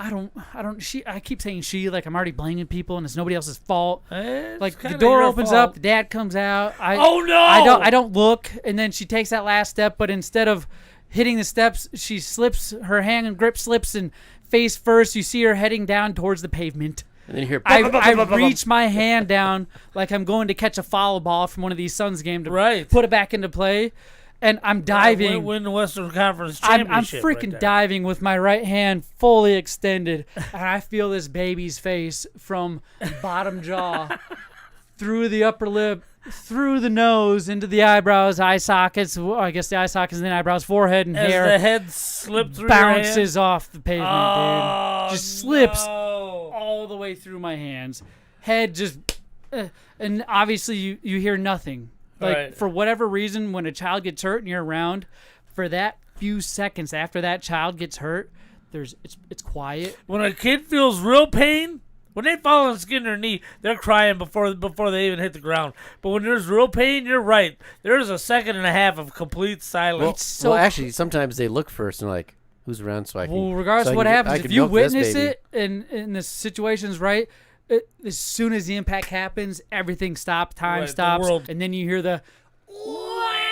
I keep saying she, like I'm already blaming people and it's nobody else's fault. Like the kinda door your opens fault. up, the dad comes out. Oh, no! I don't look, and then she takes that last step, but instead of hitting the steps, she slips, her hand and grip slips, and face first, you see her heading down towards the pavement. And then you hear... I reach my hand down like I'm going to catch a foul ball from one of these Suns games to put it back into play. And I'm diving. Win the Western Conference I'm Championship. freaking right there. diving with my right hand fully extended. And I feel this baby's face from bottom jaw through the upper lip, through the nose, into the eyebrows, eye sockets. Well, I guess the eye sockets and then eyebrows, forehead, and As hair. the head slipped through bounces your hand? off the pavement, dude. Just slips all the way through my hands. Head just, and obviously you hear nothing. Like, Right. for whatever reason, when a child gets hurt and you're around, for that few seconds after that child gets hurt, it's quiet. When a kid feels real pain, when they fall on the skin of their knee, they're crying before they even hit the ground. But when there's real pain, you're right. There's a second and a half of complete silence. Well, actually, sometimes they look first and like, who's around so I can... Well, regardless so of what happens, if you milk this witness baby. it and the situation's right, as soon as the impact happens, everything stops, time Right, the stops, world- and then you hear the...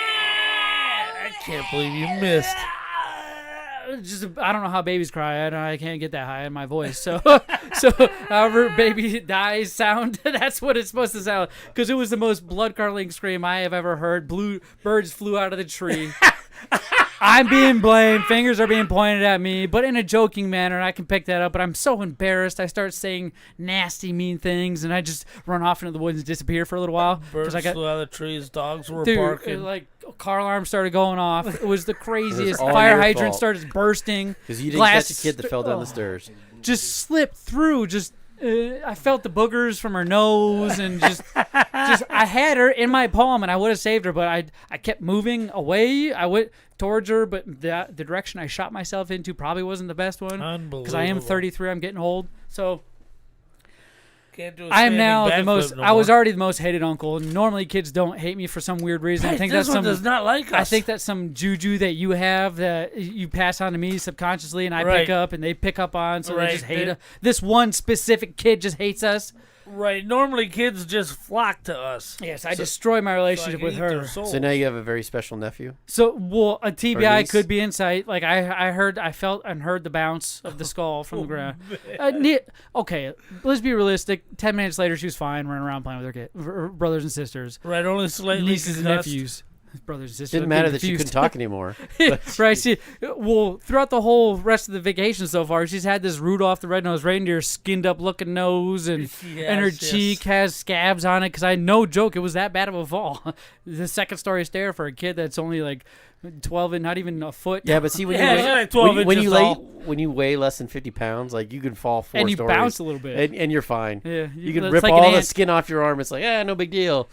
I can't believe you missed. I don't know how babies cry. I can't get that high in my voice. So however baby dies sound, that's what it's supposed to sound. Because it was the most blood-curdling scream I have ever heard. Birds flew out of the tree. I'm being blamed. Fingers are being pointed at me, but in a joking manner. And I can pick that up, but I'm so embarrassed. I start saying nasty, mean things, and I just run off into the woods and disappear for a little while. Birds I got, flew out of the trees. Dogs were dude, barking. like car alarm started going off. It was the craziest. all Fire your hydrant fault. started bursting. Because you didn't Glass catch a kid that fell down the stairs. just slipped through. I felt the boogers from her nose, and just I had her in my palm, and I would have saved her, but I kept moving away. I went towards her, but the direction I shot myself into probably wasn't the best one. Because I am 33, I'm getting old, so. Can't do a I am standing now the backflip most. no I was more. already the most hated uncle. And normally, kids don't hate me for some weird reason. I Hey, think this that's one some. does not like I us. think that's some juju that you have that you pass on to me subconsciously, and I Right. pick up, and they pick up on. So Right. they just hate They- us. This one specific kid just hates us. Right. Normally, kids just flock to us. Yes, I destroy my relationship can with eat their her. souls. So now you have a very special nephew? So, well, a TBI niece? could be in sight. Like I felt and heard the bounce of the skull from the ground. Okay, let's be realistic. 10 minutes later, she was fine, running around playing with her brothers and sisters. Right, only slightly nieces and concussed. nephews. Brothers and sisters. Didn't I'm matter getting that she confused. couldn't talk anymore. Right. Well, throughout the whole rest of the vacation so far, she's had this Rudolph the Red-Nosed Reindeer skinned up looking nose, and her Yes, yes. cheek has scabs on it. Because no joke, it was that bad of a fall. The second story stair for a kid that's only like 12 and not even a foot. Yeah, but see when Yeah, you it's weigh, like 12 when inches you tall. when you weigh less than 50 pounds, like you can fall 4 And you stories. bounce a little bit. and you're fine. Yeah, you can it's rip like an all the ant. skin off your arm. It's like, no big deal.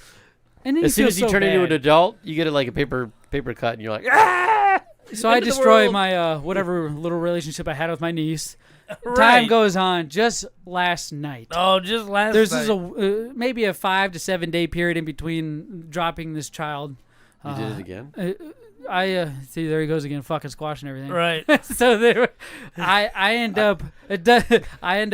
And then As soon feel as you so turn into an bad. adult, you get it like a paper cut, and you're like, ah! So I End of the destroy world. my whatever little relationship I had with my niece. Right. Time goes on. Just last night. Oh, just last There's night. this maybe a 5 to 7 day period in between dropping this child. You did it again? I see. There he goes again, fucking squashing everything. Right. So there, I end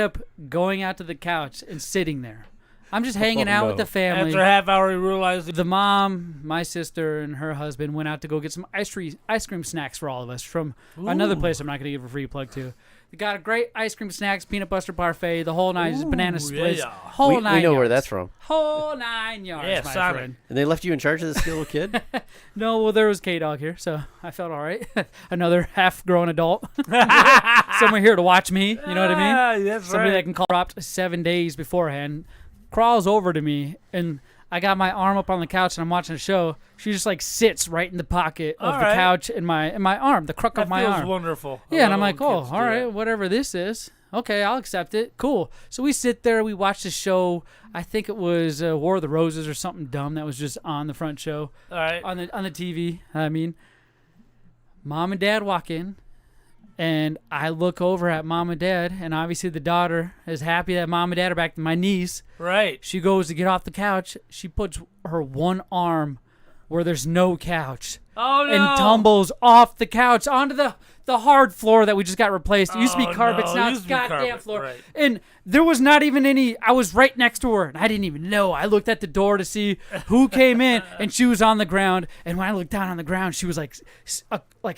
up going out to the couch and sitting there. I'm just hanging out with the family. After a half hour, he realized the mom, my sister, and her husband went out to go get some ice cream snacks for all of us from another place I'm not going to give a free plug to. They got a great ice cream snacks, peanut butter parfait, the whole nine, banana splits, whole 9 yards. We know where that's from. Whole 9 yards, my friend. And they left you in charge of this little kid? No, well, there was K-dawg here, so I felt all right. Another half-grown adult. Someone here to watch me, you know what I mean? That's Somebody right. that can call dropped 7 days beforehand, crawls over to me, and I got my arm up on the couch, and I'm watching a show. She just, like, sits right in the pocket of the couch in my arm, the crook of my arm. That feels wonderful. Yeah, and I'm like, oh, all right, whatever this is. Okay, I'll accept it. Cool. So we sit there, we watch the show. I think it was War of the Roses or something dumb that was just on the front show. All right. On the TV. I mean, Mom and Dad walk in, and I look over at Mom and Dad, and obviously the daughter is happy that Mom and Dad are back. My niece, right? She goes to get off the couch. She puts her one arm where there's no couch. Oh, no. And tumbles off the couch onto the hard floor that we just got replaced. It used to be carpets, now it's goddamn floor. Right. And there was not even any, I was right next to her, and I didn't even know. I looked at the door to see who came in, and she was on the ground. And when I looked down on the ground, she was like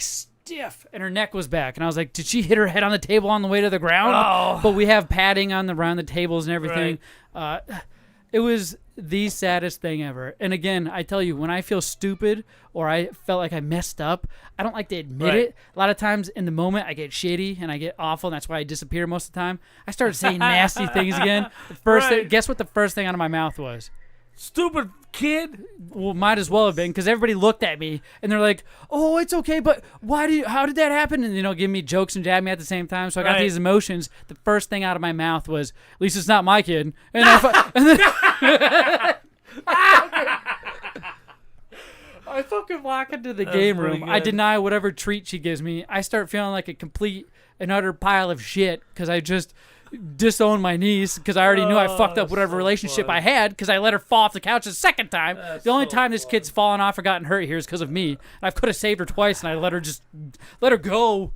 stiff, and her neck was back. And I was like, did she hit her head on the table on the way to the ground? Oh. But we have padding around the tables and everything. Right. It was the saddest thing ever. And again, I tell you, when I feel stupid or I felt like I messed up, I don't like to admit it. A lot of times in the moment, I get shitty and I get awful, and that's why I disappear most of the time. I started saying nasty things again. Guess what the first thing out of my mouth was? Stupid kid. Well, might as well have been, because everybody looked at me and they're like, "Oh, it's okay, but how did that happen?" And give me jokes and jab me at the same time. So I got these emotions. The first thing out of my mouth was, "At least it's not my kid." And then I fucking walk into the game room. I deny whatever treat she gives me. I start feeling like a complete and utter pile of shit because I just disowned my niece because I already knew I fucked up whatever relationship I had because I let her fall off the couch the second time. The only time this kid's fallen off or gotten hurt here is because of me. And I could have saved her twice, and I let her go.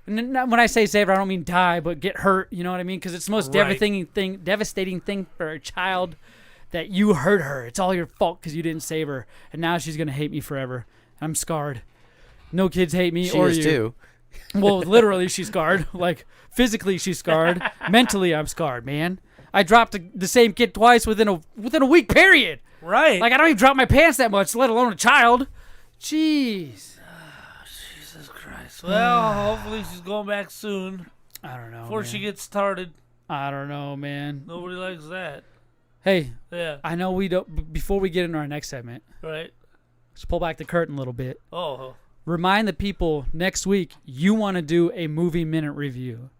And then, when I say save her, I don't mean die, but get hurt. You know what I mean? Because it's the most devastating thing for a child that you hurt her. It's all your fault because you didn't save her, and now she's gonna hate me forever. I'm scarred. No kids hate me or you. She is too. Well, literally, she's scarred. Like, physically, she's scarred. Mentally, I'm scarred, man. I dropped the same kid twice within a week period. Right. Like, I don't even drop my pants that much, let alone a child. Jeez. Jesus Christ. Well, hopefully she's going back soon. I don't know, Before she gets started. I don't know, man. Nobody likes that. Hey. Yeah. I know we don't. Before we get into our next segment. Right. Let's pull back the curtain a little bit. Oh. Remind the people next week you want to do a movie minute review.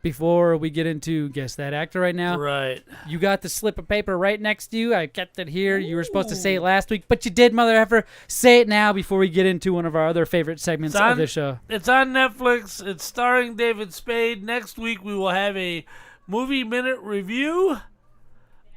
Before we get into Guess That Actor right now. Right. You got the slip of paper right next to you. I kept it here. You were supposed to say it last week, but you did, mother effer. Say it now before we get into one of our other favorite segments of the show. It's on Netflix. It's starring David Spade. Next week we will have a movie minute review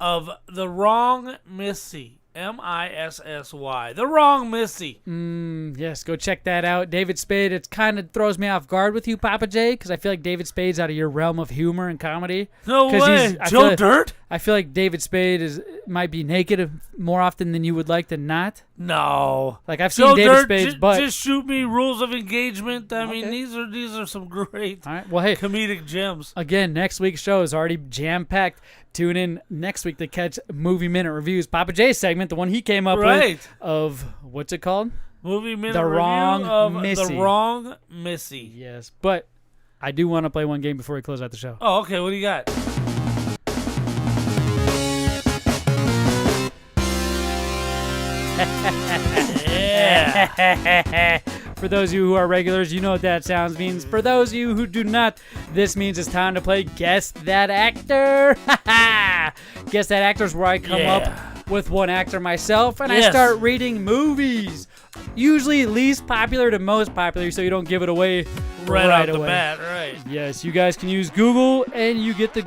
of The Wrong Missy. Missy. The Wrong Missy. Yes, go check that out. David Spade, it kind of throws me off guard with you, Pappa J, because I feel like David Spade's out of your realm of humor and comedy. No way. Joe Dirt? I feel like David Spade might be naked more often than you would like to not. No. Like, I've seen Joe David Dirt, Spade's butt. Just shoot me. Rules of Engagement. I mean, these are some great comedic gems. Again, next week's show is already jam-packed. Tune in next week to catch Movie Minute Reviews. Pappa J's segment, the one he came up with, of, what's it called? Movie Minute The Review Wrong of Missy. The Wrong Missy. Yes, but I do want to play one game before we close out the show. Oh, okay. What do you got? Yeah. For those of you who are regulars, you know what that sounds means. For those of you who do not, this means it's time to play Guess That Actor. Guess That Actor is where I come up with one actor myself, and I start reading movies. Usually least popular to most popular, so you don't give it away right away. off the bat, right. Yes, you guys can use Google, and you get to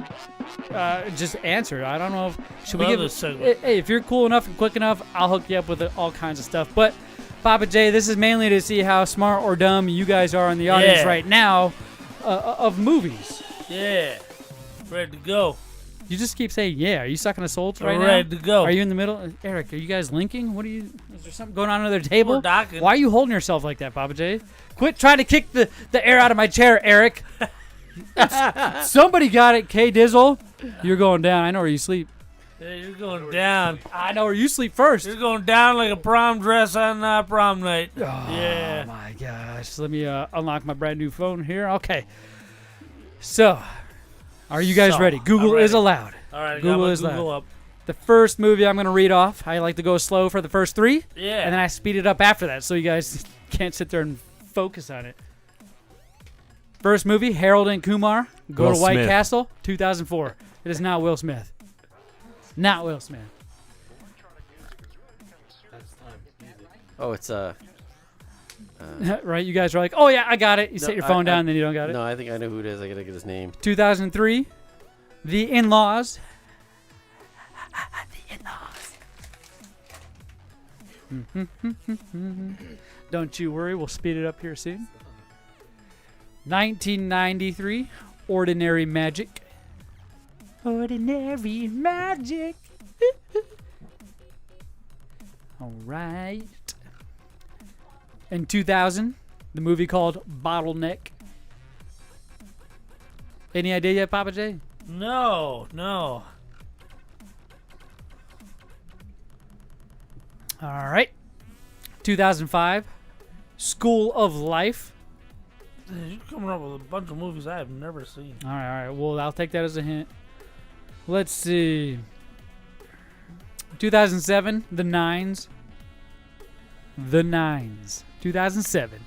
just answer. I don't know if should we give this segment. Hey, if you're cool enough and quick enough, I'll hook you up with all kinds of stuff. But Pappa J, this is mainly to see how smart or dumb you guys are in the audience right now of movies. Yeah. Ready to go. You just keep saying, yeah. Are you sucking a soul right now? Ready to go. Are you in the middle? Eric, are you guys linking? What are you... Is there something going on under their table? We're docking. Why are you holding yourself like that, Pappa J? Quit trying to kick the air out of my chair, Eric. Somebody got it, K-Dizzle. You're going down. I know where you sleep. Yeah, you're going down. I know where you sleep first. You're going down like a prom dress on prom night. Oh, yeah. my gosh. Let me unlock my brand new phone here. Okay. So, are you guys ready? Google is allowed. All right, Google is Google allowed. up. The first movie I'm going to read off, I like to go slow for the first 3. Yeah. And then I speed it up after that so you guys can't sit there and focus on it. First movie, Harold and Kumar Go Will to White Smith. Castle, 2004. It is not Will Smith. Not Will Smith. Oh, it's Right? You guys are like, oh yeah, I got it. You no, set your phone down, and then you don't got it. No, I think I know who it is. I gotta get his name. 2003, The In-Laws. Don't you worry, we'll speed it up here soon. 1993, Ordinary Magic. Ordinary Magic. All right. In 2000, the movie called Bottleneck. Any idea yet, Pappa J? No. All right. 2005, School of Life. You're coming up with a bunch of movies I have never seen. All right. Well, I'll take that as a hint. Let's see. 2007, The Nines. The Nines. 2007.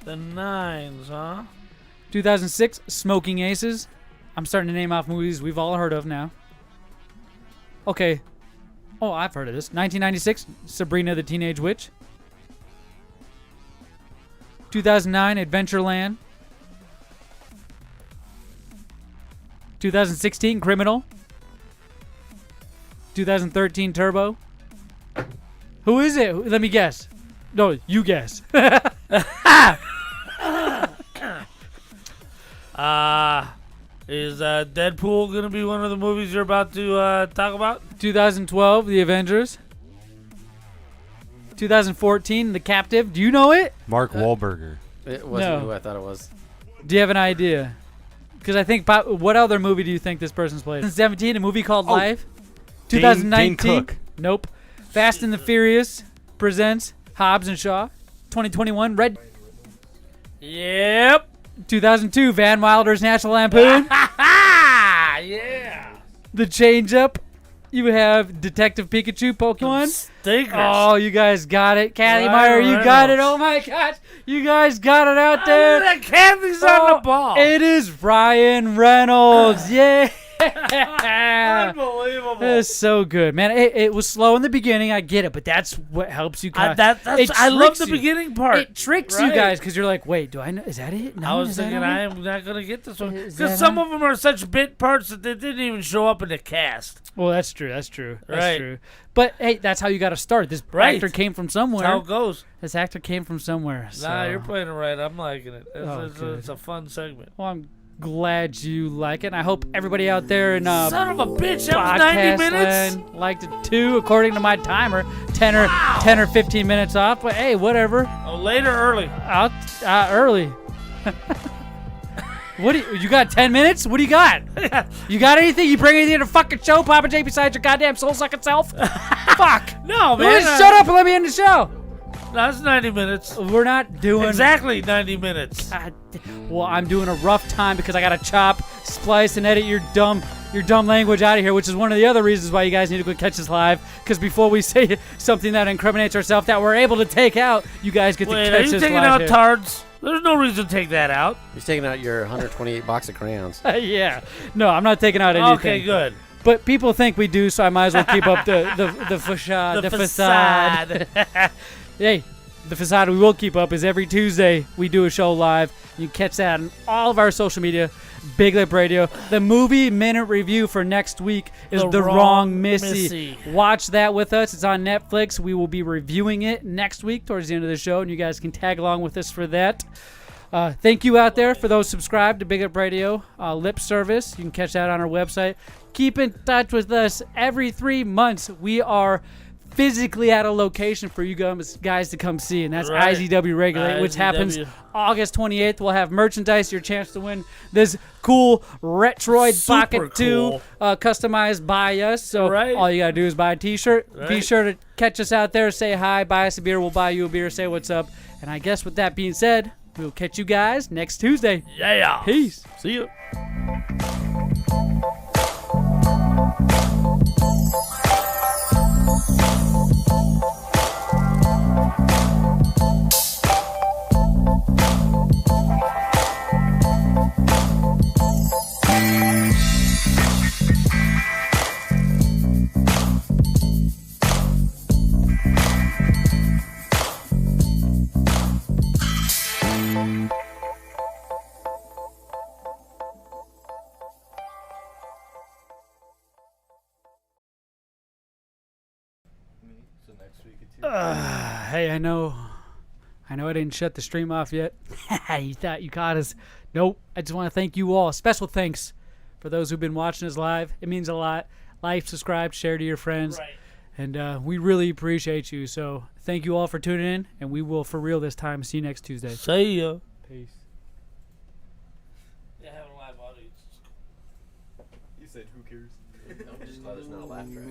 The Nines, huh? 2006, Smoking Aces. I'm starting to name off movies we've all heard of now. Okay. Oh, I've heard of this. 1996, Sabrina the Teenage Witch. 2009, Adventureland. 2016, Criminal. 2013, Turbo. Who is it? Let me guess. No, you guess. Is Deadpool going to be one of the movies you're about to talk about? 2012, The Avengers. 2014, The Captive. Do you know it? Mark Wahlberger. It wasn't who I thought it was. Do you have an idea? Because I think, what other movie do you think this person's played? 2017, a movie called Life. 2019, Dane Cook. Nope. Fast and the Furious presents Hobbs and Shaw. 2021, Red. Yep. 2002, Van Wilder's National Lampoon. Yeah. The Change Up. You have Detective Pikachu, Pokemon. Stinkers. Oh, you guys got it. Kathy Ryan Meyer, you got it. Reynolds. Oh, my gosh. You guys got it out there. That Kathy's on the ball. It is Ryan Reynolds. Yeah. Unbelievable. It's so good, man. It was slow in the beginning. I get it, but that's what helps you. I love the beginning part. It tricks you guys because you're like, wait, do I know? Is that it? No, I was is that thinking on I it? am not going to get this one. Is Because that some on? of them are such bit parts that they didn't even show up in the cast. Well, that's true. That's true. That's Right. true. But hey, that's how you got to start. This Right. actor came from somewhere. That's how it goes. This actor came from somewhere. So. Nah, you're playing it right. I'm liking it. Good. It's a fun segment. Well, I'm glad you like it. And I hope everybody out there in Son of a bitch, that was 90 podcast minutes? land liked it too, according to my timer. 10 or 15 minutes off. But hey, whatever. Oh, late or early? Early. What do you got? 10 minutes? What do you got? You got anything? You bring anything to the fucking show, Pappa J, besides your goddamn soul sucking self? Fuck. No, You man. just shut up and let me end the show. That's 90 minutes. We're not doing Exactly 90 minutes. Well, I'm doing a rough time because I gotta chop, splice, and edit your dumb language out of here, which is one of the other reasons why you guys need to go catch us live. Because before we say something that incriminates ourselves that we're able to take out, you guys get Wait, to are catch you us taking live out here. tards? There's no reason to take that out. He's taking out your 128 box of crayons. Yeah. No, I'm not taking out anything. Okay, good. But people think we do, so I might as well keep up the facade. The facade. Hey, the facade we will keep up is every Tuesday we do a show live. You can catch that on all of our social media, Big Lip Radio. The movie minute review for next week is The Wrong Missy. Watch that with us. It's on Netflix. We will be reviewing it next week towards the end of the show, and you guys can tag along with us for that. Thank you out there for those subscribed to Big Up Radio lip service. You can catch that on our website. Keep in touch with us every 3 months. We are physically at a location for you guys to come see, and that's IZW Regulate, which happens August 28th. We'll have merchandise, your chance to win this cool Retroid Pocket 2 customized by us. So all you got to do is buy a t-shirt. Be sure to catch us out there, say hi, buy us a beer, we'll buy you a beer, say what's up. And I guess with that being said, we'll catch you guys next Tuesday. Yeah. Peace. See you. Hey, I know I didn't shut the stream off yet. You thought you caught us. Nope. I just want to thank you all. Special thanks for those who've been watching us live. It means a lot. Like, subscribe, share to your friends. And we really appreciate you. So thank you all for tuning in, and we will, for real this time, see you next Tuesday. See ya. Peace. Yeah, have a live audience. You said who cares? I'm just glad there's not a laugh track.